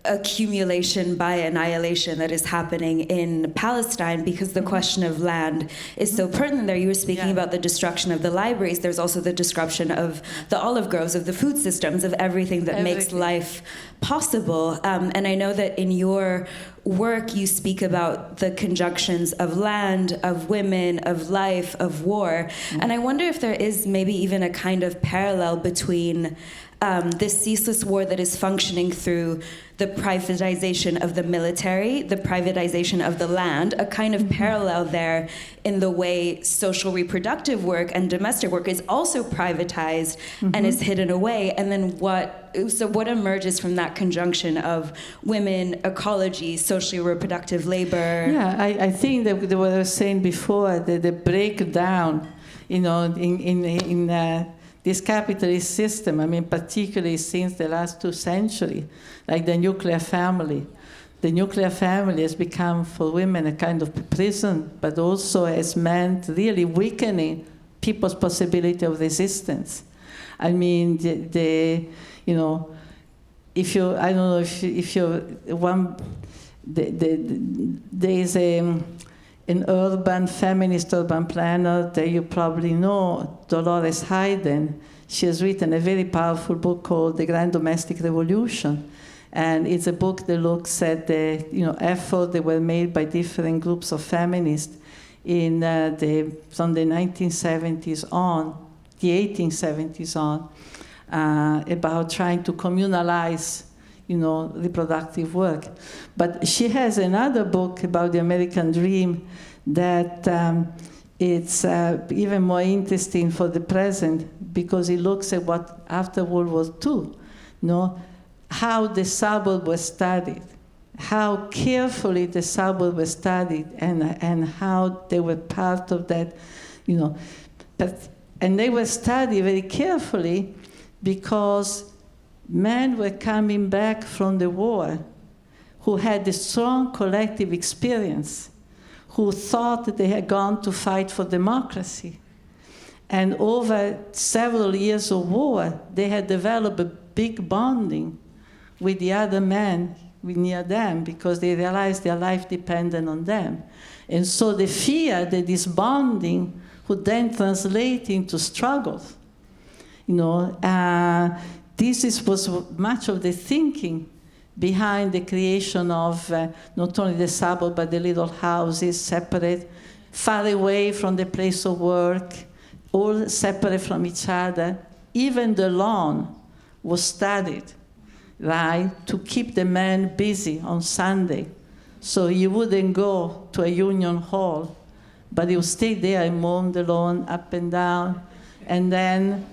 accumulation by annihilation that is happening in Palestine, because the question of land is so pertinent there. You were speaking about the destruction of the libraries. There's also the destruction of the olive groves, of the food systems, of everything that makes life possible. And I know that in your work, you speak about the conjunctions of land, of women, of life, of war. And I wonder if there is maybe even a kind of parallel between this ceaseless war that is functioning through the privatization of the military, the privatization of the land, a kind of parallel there in the way social reproductive work and domestic work is also privatized and is hidden away. And then what emerges from that conjunction of women, ecology, socially reproductive labor? Yeah, I think that what I was saying before, the breakdown, in this capitalist system, I mean, particularly since the last 2 centuries, like the nuclear family. The nuclear family has become, for women, a kind of prison, but also has meant really weakening people's possibility of resistance. I mean, if you, I don't know if you're one, there is an urban feminist urban planner that you probably know, Dolores Hayden. She has written a very powerful book called The Grand Domestic Revolution. And it's a book that looks at the effort that were made by different groups of feminists from the 1970s on, the 1870s on, about trying to communalize reproductive work. But she has another book about the American dream that it's even more interesting for the present because it looks at what after World War II, how the suburb was studied, how carefully the suburb was studied, and how they were part of that, and they were studied very carefully because men were coming back from the war who had a strong collective experience, who thought that they had gone to fight for democracy. And over several years of war, they had developed a big bonding with the other men near them because they realized their life depended on them. And so the fear that this bonding would then translate into struggles. This was much of the thinking behind the creation of not only the suburb, but the little houses, separate, far away from the place of work, all separate from each other. Even the lawn was studied, right, to keep the men busy on Sunday. So he wouldn't go to a union hall, but he would stay there and mow the lawn up and down. And then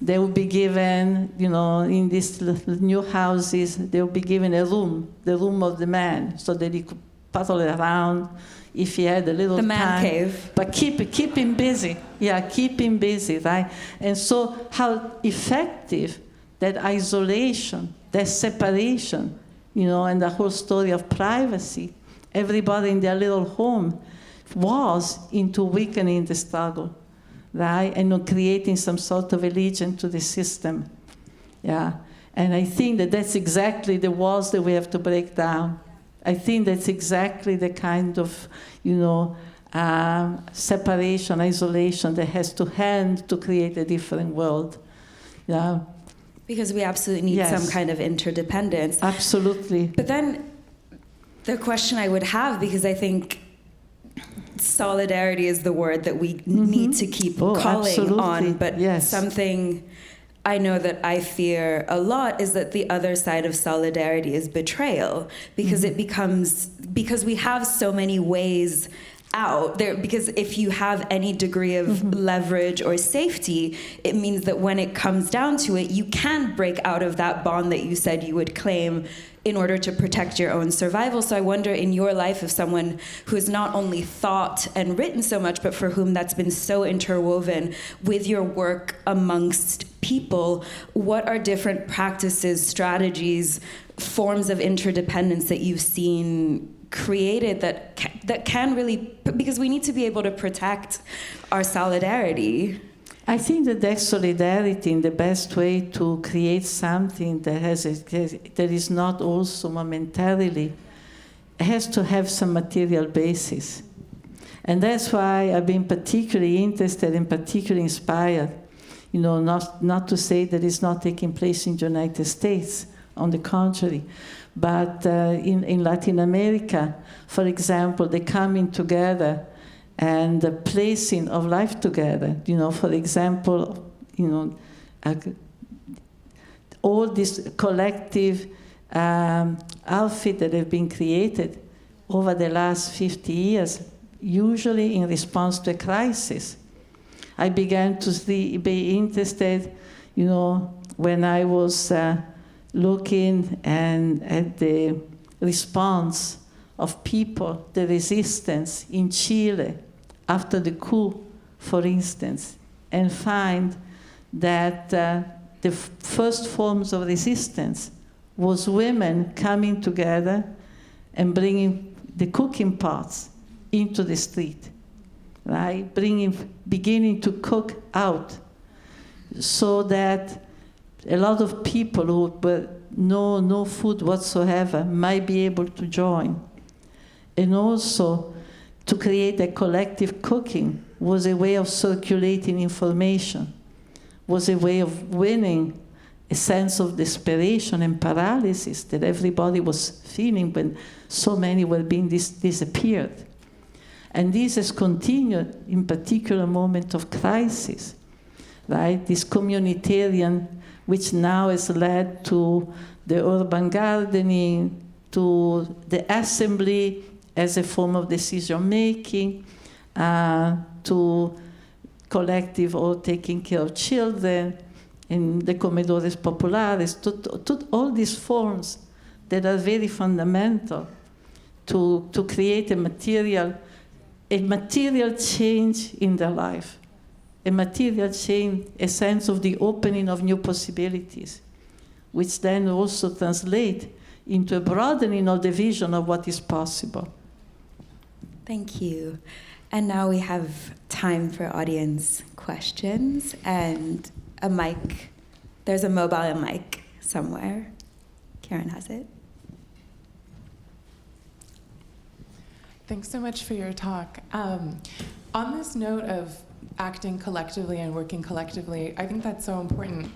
they would be given, in these new houses, they would be given a room, the room of the man, so that he could paddle around if he had a little time. The man cave. But keep him busy. Yeah, keep him busy, right? And so how effective that isolation, that separation, and the whole story of privacy, everybody in their little home, was into weakening the struggle. Right, and not creating some sort of allegiance to the system. Yeah, and I think that that's exactly the walls that we have to break down. I think that's exactly the kind of, separation, isolation that has to hand to create a different world. Yeah. Because we absolutely need some kind of interdependence. Absolutely. But then the question I would have, because I think solidarity is the word that we need to keep calling on, but something I know that I fear a lot is that the other side of solidarity is betrayal, because because we have so many ways out there, because if you have any degree of leverage or safety, it means that when it comes down to it, you can break out of that bond that you said you would claim in order to protect your own survival. So I wonder, in your life, of someone who has not only thought and written so much, but for whom that's been so interwoven with your work amongst people, what are different practices, strategies, forms of interdependence that you've seen created that can really, because we need to be able to protect our solidarity. I think that solidarity in the best way to create something that that is not also momentarily, has to have some material basis. And that's why I've been particularly interested and particularly inspired, not to say that it's not taking place in the United States, on the contrary, But in Latin America, for example, the coming together and the placing of life together, for example, all this collective outfit that have been created over the last 50 years, usually in response to a crisis. I began to be interested, when I was looking at the response of people, the resistance in Chile after the coup, for instance, and find that the first forms of resistance was women coming together and bringing the cooking pots into the street, right? Beginning to cook out, so that a lot of people who were no food whatsoever might be able to join. And also, to create a collective cooking was a way of circulating information, was a way of winning a sense of desperation and paralysis that everybody was feeling when so many were being disappeared. And this has continued in particular moment of crisis, right? This communitarian, which now has led to the urban gardening, to the assembly as a form of decision-making, to collective or taking care of children, in the comedores populares, to all these forms that are very fundamental to create a material change in their life, a material change, a sense of the opening of new possibilities, which then also translate into a broadening of the vision of what is possible. Thank you. And now we have time for audience questions and a mic. There's a mobile mic somewhere. Karen has it. Thanks so much for your talk. On this note of acting collectively and working collectively, I think that's so important.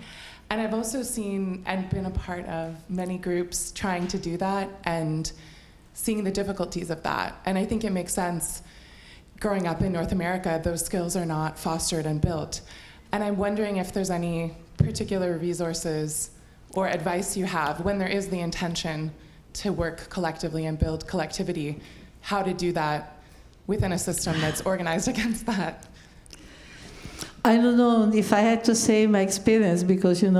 And I've also seen and been a part of many groups trying to do that and seeing the difficulties of that. And I think it makes sense. Growing up in North America, those skills are not fostered and built. And I'm wondering if there's any particular resources or advice you have when there is the intention to work collectively and build collectivity, how to do that within a system that's organized against that. I don't know if I had to say my experience, because, I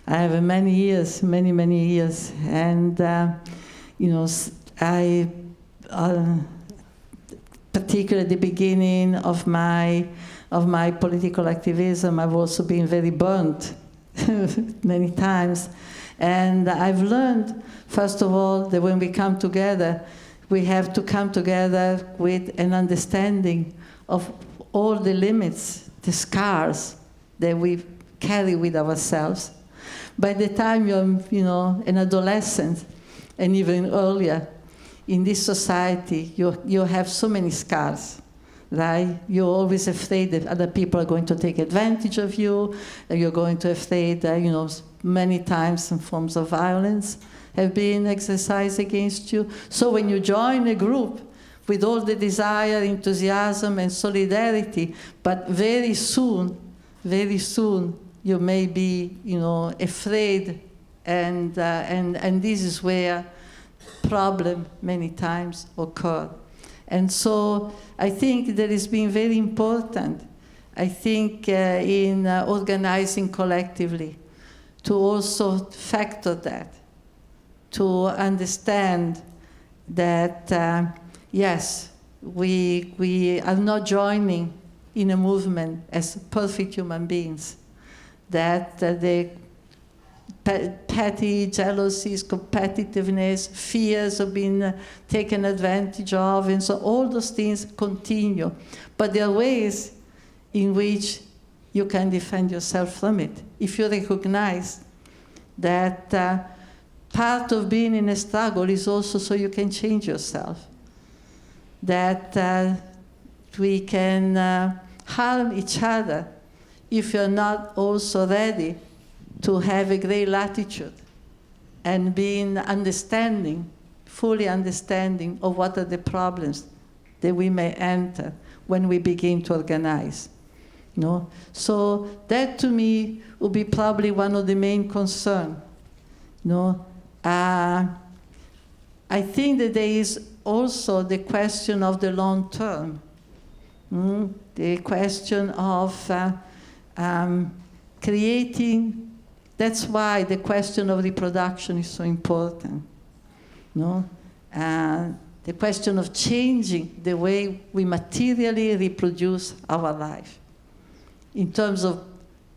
have many years, and, I, particularly at the beginning of my political activism, I've also been very burnt many times. And I've learned, first of all, that when we come together, we have to come together with an understanding of all the limits, the scars that we carry with ourselves. By the time you're, an adolescent, and even earlier, in this society, you have so many scars, right? You're always afraid that other people are going to take advantage of you, that you're going to afraid that, many times some forms of violence have been exercised against you. So when you join a group with all the desire, enthusiasm, and solidarity, but very soon, you may be, afraid, and this is where problem many times occur. And so I think that it's been very important, I think, in organizing collectively, to also factor that, to understand that, yes, we are not joining in a movement as perfect human beings, that the petty jealousies, competitiveness, fears of being taken advantage of, and so all those things continue. But there are ways in which you can defend yourself from it. If you recognize that part of being in a struggle is also so you can change yourself, that we can harm each other if you're not also ready to have a great latitude and being understanding, fully understanding of what are the problems that we may enter when we begin to organize. No? So that to me would be probably one of the main concerns. No? I think that there is also the question of the long term. The question of creating, that's why the question of reproduction is so important. No? The question of changing the way we materially reproduce our life in terms of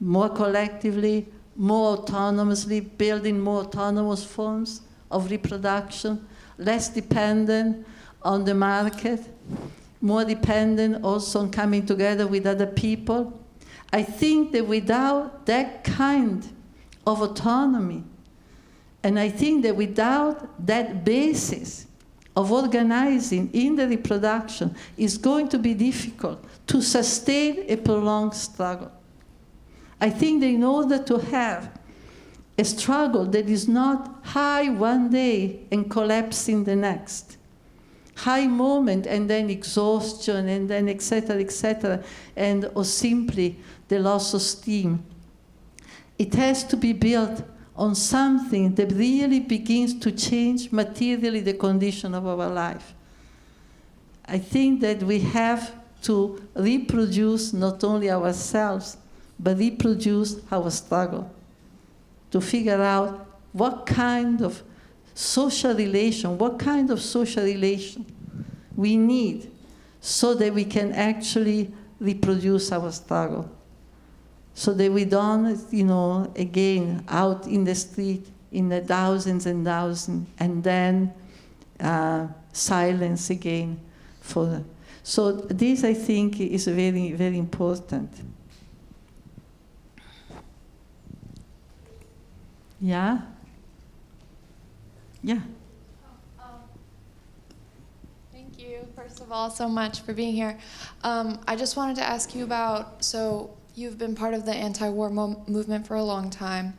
more collectively, more autonomously, building more autonomous forms of reproduction, less dependent on the market, more dependent also on coming together with other people. I think that without that kind of autonomy, and I think that without that basis of organizing in the reproduction, it's going to be difficult to sustain a prolonged struggle. I think that in order to have a struggle that is not high one day and collapsing the next, high moment and then exhaustion and then et cetera, and or simply the loss of steam, it has to be built on something that really begins to change materially the condition of our life. I think that we have to reproduce not only ourselves, but reproduce our struggle, to figure out what kind of social relation we need so that we can actually reproduce our struggle. So that we don't, again, out in the street in the thousands and thousands, and then silence again. So this, I think, is very, very important. Yeah? Yeah. Thank you, first of all, so much for being here. I just wanted to ask you about, so you've been part of the anti-war movement for a long time,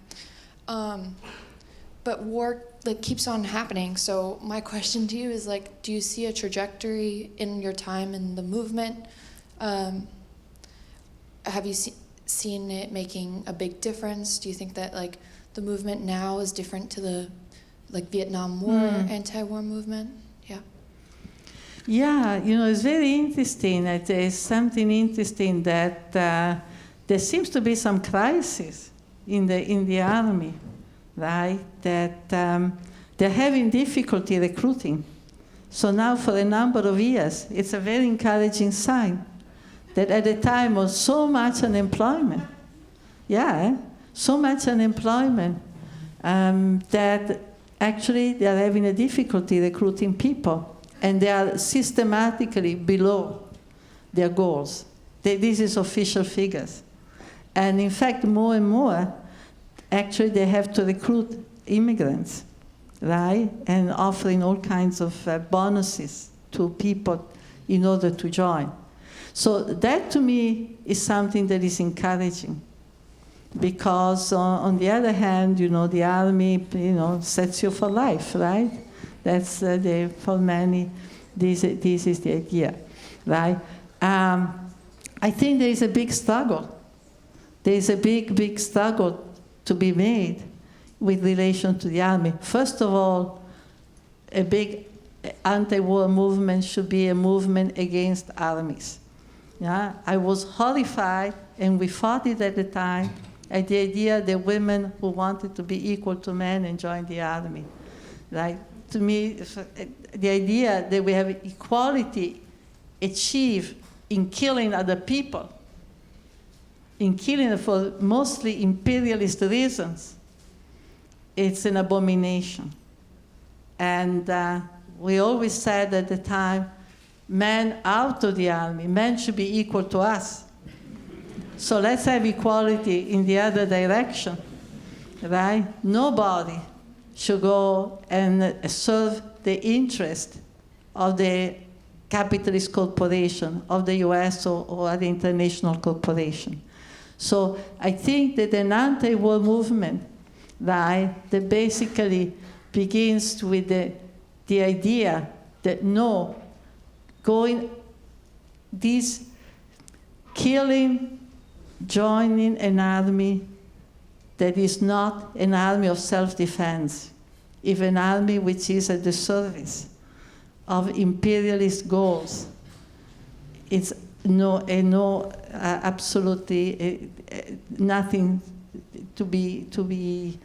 but war keeps on happening. So my question to you is do you see a trajectory in your time in the movement? Have you seen it making a big difference? Do you think that the movement now is different to the Vietnam War anti-war movement? Yeah, it's very interesting. There's something interesting that there seems to be some crisis in the army, right? That they're having difficulty recruiting. So now for a number of years, it's a very encouraging sign that at a time of so much unemployment, so much unemployment, that actually they are having a difficulty recruiting people, and they are systematically below their goals. This is official figures. And in fact, more and more, actually they have to recruit immigrants, right? And offering all kinds of bonuses to people in order to join. So that to me is something that is encouraging. Because on the other hand, the army, sets you for life, right? That's for many, this is the idea, right? I think there is a big struggle. There is a big struggle to be made with relation to the army. First of all, a big anti-war movement should be a movement against armies. Yeah, I was horrified, and we fought it at the time, at the idea that women who wanted to be equal to men and join the army. Right? To me, the idea that we have equality achieved in killing other people, in killing for mostly imperialist reasons, it's an abomination. And we always said at the time, men out of the army, men should be equal to us. So let's have equality in the other direction, right? Nobody should go and serve the interest of the capitalist corporation, of the US or the international corporation. So I think that an anti-war movement, right, that basically begins with the idea that no, killing, joining an army that is not an army of self-defense, if an army which is at the service of imperialist goals. It's absolutely nothing to be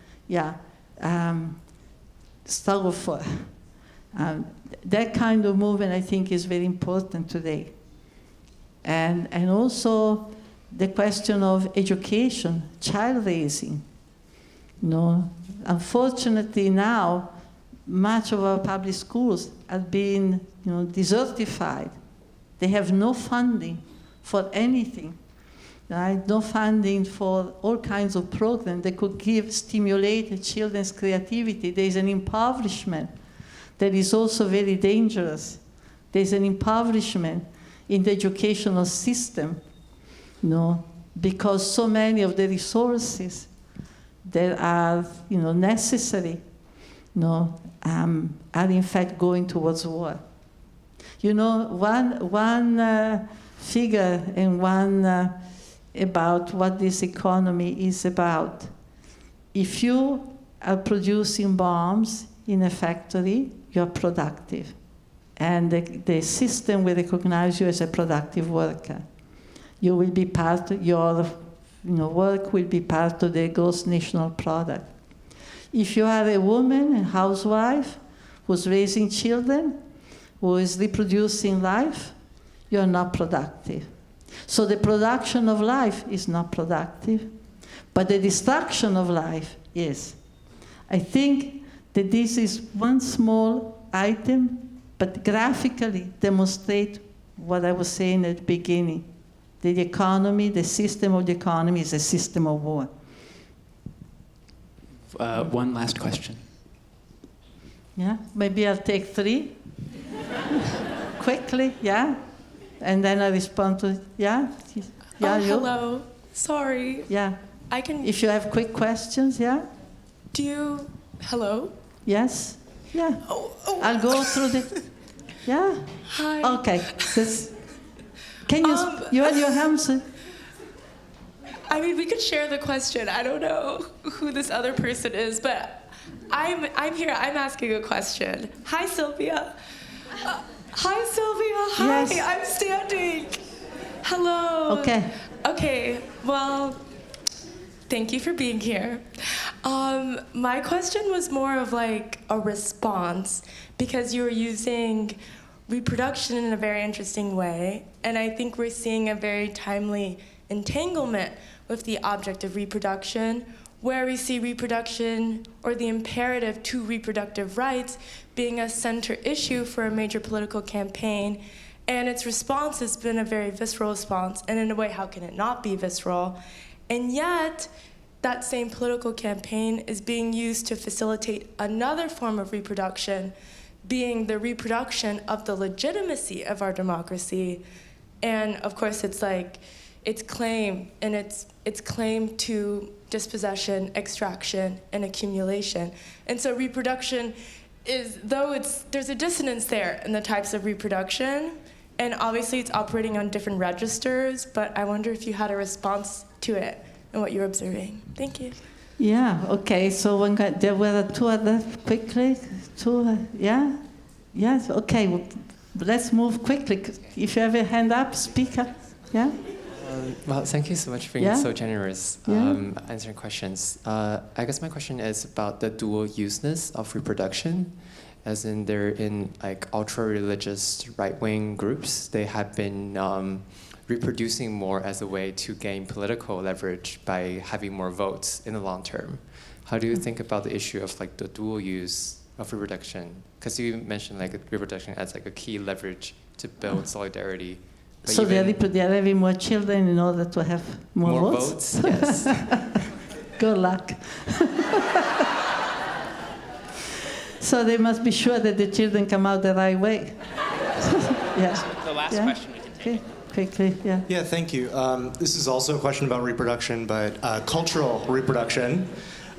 struggle for. That kind of movement, I think, is very important today. And also the question of education, child raising. Unfortunately now, much of our public schools have been desertified. They have no funding for anything, right? No funding for all kinds of programs that could stimulate children's creativity. There's an impoverishment that is also very dangerous. There's an impoverishment in the educational system, because so many of the resources that are necessary are in fact going towards war. One figure and one about what this economy is about. If you are producing bombs in a factory, you're productive. And the system will recognize you as a productive worker. You will be part of your work will be part of the gross national product. If you are a woman, a housewife, who's raising children, who is reproducing life, you're not productive. So the production of life is not productive, but the destruction of life is. I think that this is one small item, but graphically demonstrate what I was saying at the beginning. The economy, the system of the economy is a system of war. One last question. Yeah, maybe I'll take 3. Quickly, yeah? And then I respond to, yeah? Yeah, you? Hello. Sorry. Yeah. I can... If you have quick questions, yeah? Do you... Hello? Yes? Yeah. Oh. I'll go through the... Yeah? Hi. Okay. Can you... you and your hands... I mean, we could share the question. I don't know who this other person is, but I'm here. I'm asking a question. Hi, Silvia. Hi, Silvia. Hi. Yes. I'm standing. Hello. Okay. Okay. Well, thank you for being here. My question was more of like a response because you were using reproduction in a very interesting way, and I think we're seeing a very timely entanglement with the object of reproduction, where we see reproduction or the imperative to reproductive rights being a center issue for a major political campaign, and its response has been a very visceral response, and in a way, how can it not be visceral? And yet, that same political campaign is being used to facilitate another form of reproduction, being the reproduction of the legitimacy of our democracy. And of course, it's like, its claim, and its claim to dispossession, extraction, and accumulation. And so reproduction is, there's a dissonance there in the types of reproduction, and obviously it's operating on different registers, but I wonder if you had a response to it and what you're observing. Thank you. Yeah, okay, so there were 2 other quickly, 2, yeah? Yes, okay, well, let's move quickly. If you have a hand up, speak up, yeah? Well, thank you so much for being so generous answering questions. I guess my question is about the dual useness of reproduction, as in they're in like ultra-religious right-wing groups. They have been reproducing more as a way to gain political leverage by having more votes in the long term. How do you think about the issue of like the dual use of reproduction? Because you mentioned like reproduction as like a key leverage to build solidarity. But so they're having more children in order to have more votes? Yes. Good luck. So they must be sure that the children come out the right way. Yeah. The last question we can take. Okay. Quickly, yeah. Yeah, thank you. This is also a question about reproduction, but cultural reproduction,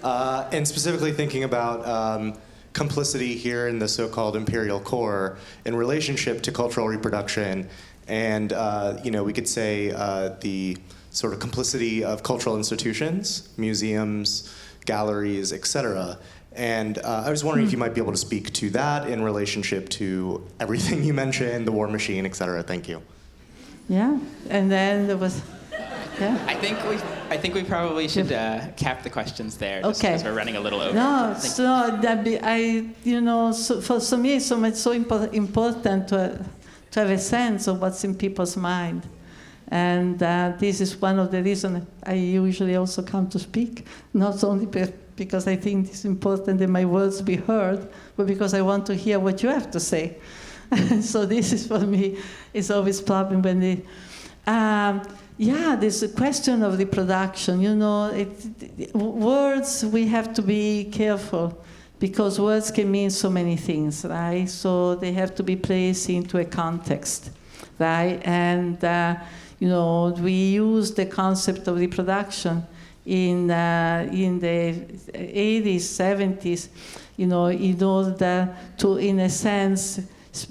and specifically thinking about complicity here in the so-called imperial core in relationship to cultural reproduction, and we could say the sort of complicity of cultural institutions, museums, galleries, etc. And I was wondering if you might be able to speak to that in relationship to everything you mentioned, the war machine, etc. Thank you. Yeah, and then there was. Yeah. I think we probably should cap the questions there, just because we're running a little over. No, for me, it's so important to have a sense of what's in people's mind, and this is one of the reasons I usually also come to speak, not only because I think it's important that my words be heard, but because I want to hear what you have to say. So this is for me, it's always a problem when they. There's a question of reproduction. Words, we have to be careful because words can mean so many things, right? So they have to be placed into a context, right? And, we use the concept of reproduction in the 80s, 70s, in order to, in a sense,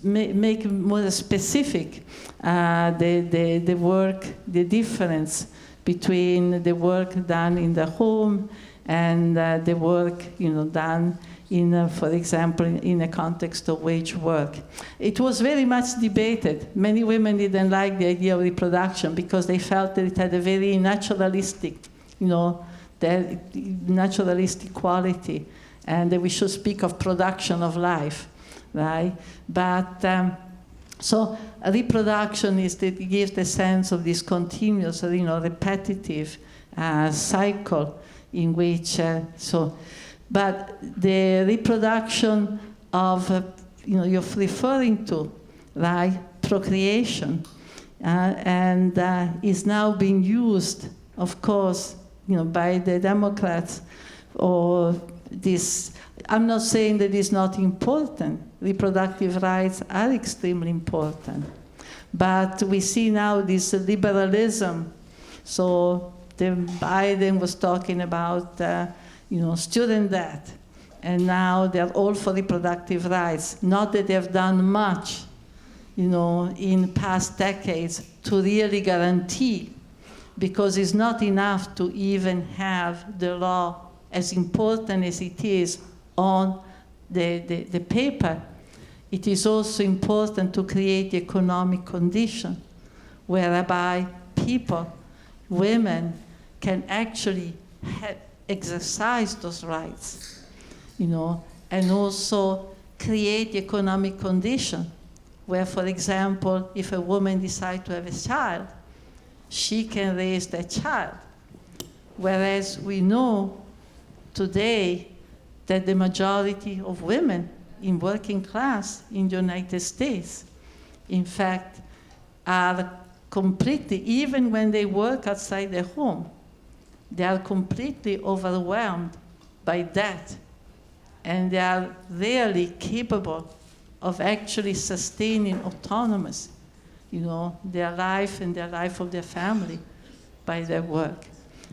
make more specific the work, the difference between the work done in the home and the work done in, for example, in a context of wage work. It was very much debated. Many women didn't like the idea of reproduction because they felt that it had a very naturalistic, the naturalistic quality, and that we should speak of production of life. Right, but so reproduction gives the sense of this continuous, repetitive cycle in which but the reproduction of you're referring to, right, procreation, and is now being used, of course, by the Democrats, or this. I'm not saying that it's not important. Reproductive rights are extremely important. But we see now this liberalism. So Biden was talking about, student debt. And now they're all for reproductive rights. Not that they've done much, in past decades to really guarantee, because it's not enough to even have the law, as important as it is, on the paper. It is also important to create the economic condition whereby people, women, can actually exercise those rights, and also create the economic condition where, for example, if a woman decides to have a child, she can raise that child. Whereas we know today that the majority of women in working class in the United States, in fact, are completely, even when they work outside their home, they are completely overwhelmed by debt, and they are rarely capable of actually sustaining autonomous, their life and their life of their family by their work,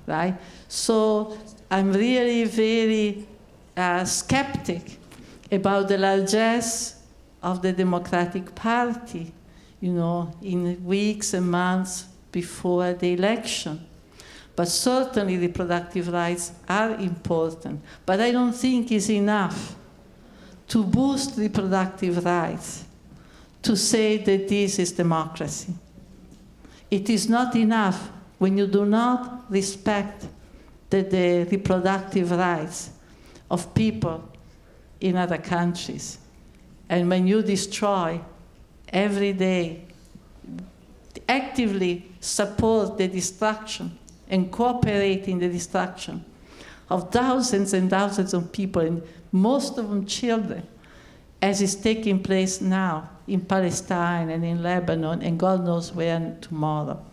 right? So I'm really very skeptic about the largesse of the Democratic Party, in weeks and months before the election. But certainly reproductive rights are important. But I don't think it's enough to boost reproductive rights to say that this is democracy. It is not enough when you do not respect the reproductive rights of people in other countries. And when you destroy every day, actively support the destruction and cooperate in the destruction of thousands and thousands of people, and most of them children, as is taking place now in Palestine and in Lebanon and God knows where tomorrow.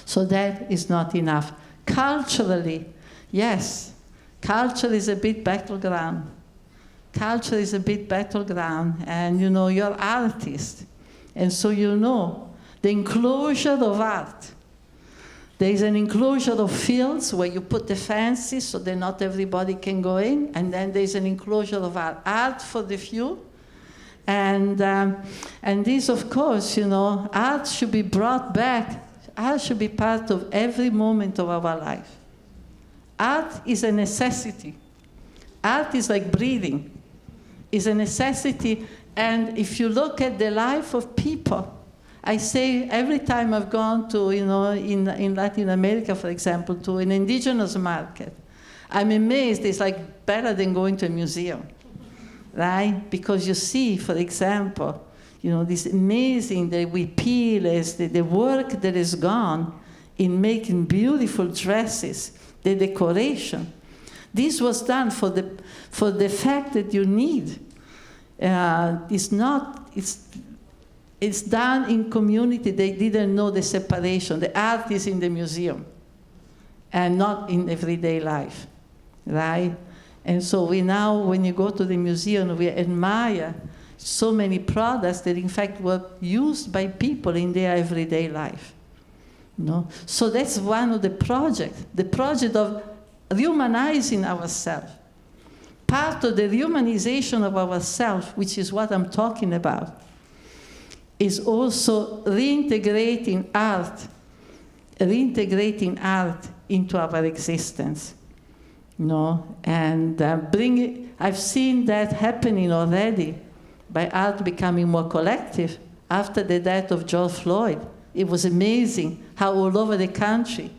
So that is not enough. Culturally, yes, culture is a bit battleground. Culture is a bit battleground, and you're artists. And so the enclosure of art, There is an enclosure of fields where you put the fences so that not everybody can go in. And then there's an enclosure of art for the few. And this, of course, art should be brought back. Art should be part of every moment of our life. Art is a necessity. Art is like breathing. It's a necessity. And if you look at the life of people, I say every time I've gone to, in Latin America, for example, to an indigenous market, I'm amazed. It's like better than going to a museum, right? Because you see, for example, this amazing that we peel as the work that is gone in making beautiful dresses, the decoration. This was done for the fact that you need. It's done in community. They didn't know the separation. The art is in the museum and not in everyday life, right? And so we now, when you go to the museum, we admire so many products that in fact were used by people in their everyday life. So that's one of the project of rehumanizing ourselves. Part of the rehumanization of ourselves, which is what I'm talking about, is also reintegrating art into our existence. And I've seen that happening already by art becoming more collective after the death of George Floyd. It was amazing how all over the country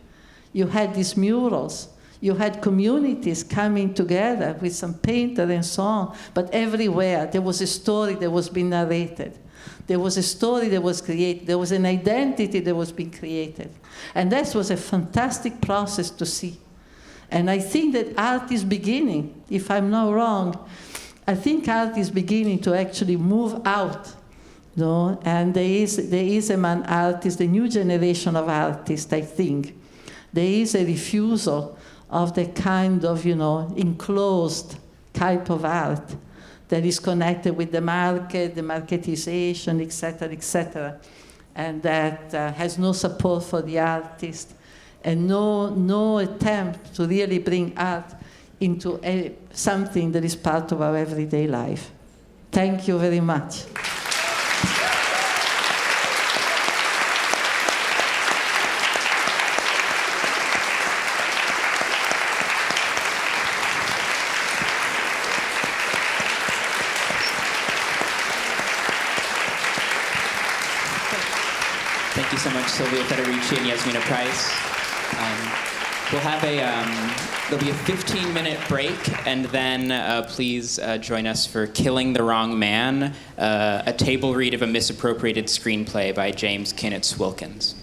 you had these murals. You had communities coming together with some painter and so on, but everywhere there was a story that was being narrated. There was a story that was created. There was an identity that was being created. And that was a fantastic process to see. And I think that art is beginning, if I'm not wrong, I think art is beginning to actually move out. And there is among artists, the new generation of artists, I think. There is a refusal of the kind of, enclosed type of art that is connected with the market, the marketization, etc., and that has no support for the artist, and no attempt to really bring art into something that is part of our everyday life. Thank you very much. Thank you so much, Silvia Federici and Yasmina Price. We'll have there'll be a 15-minute break, and then please join us for Killing the Wrong Man, a table read of a misappropriated screenplay by James Kinnitz Wilkins.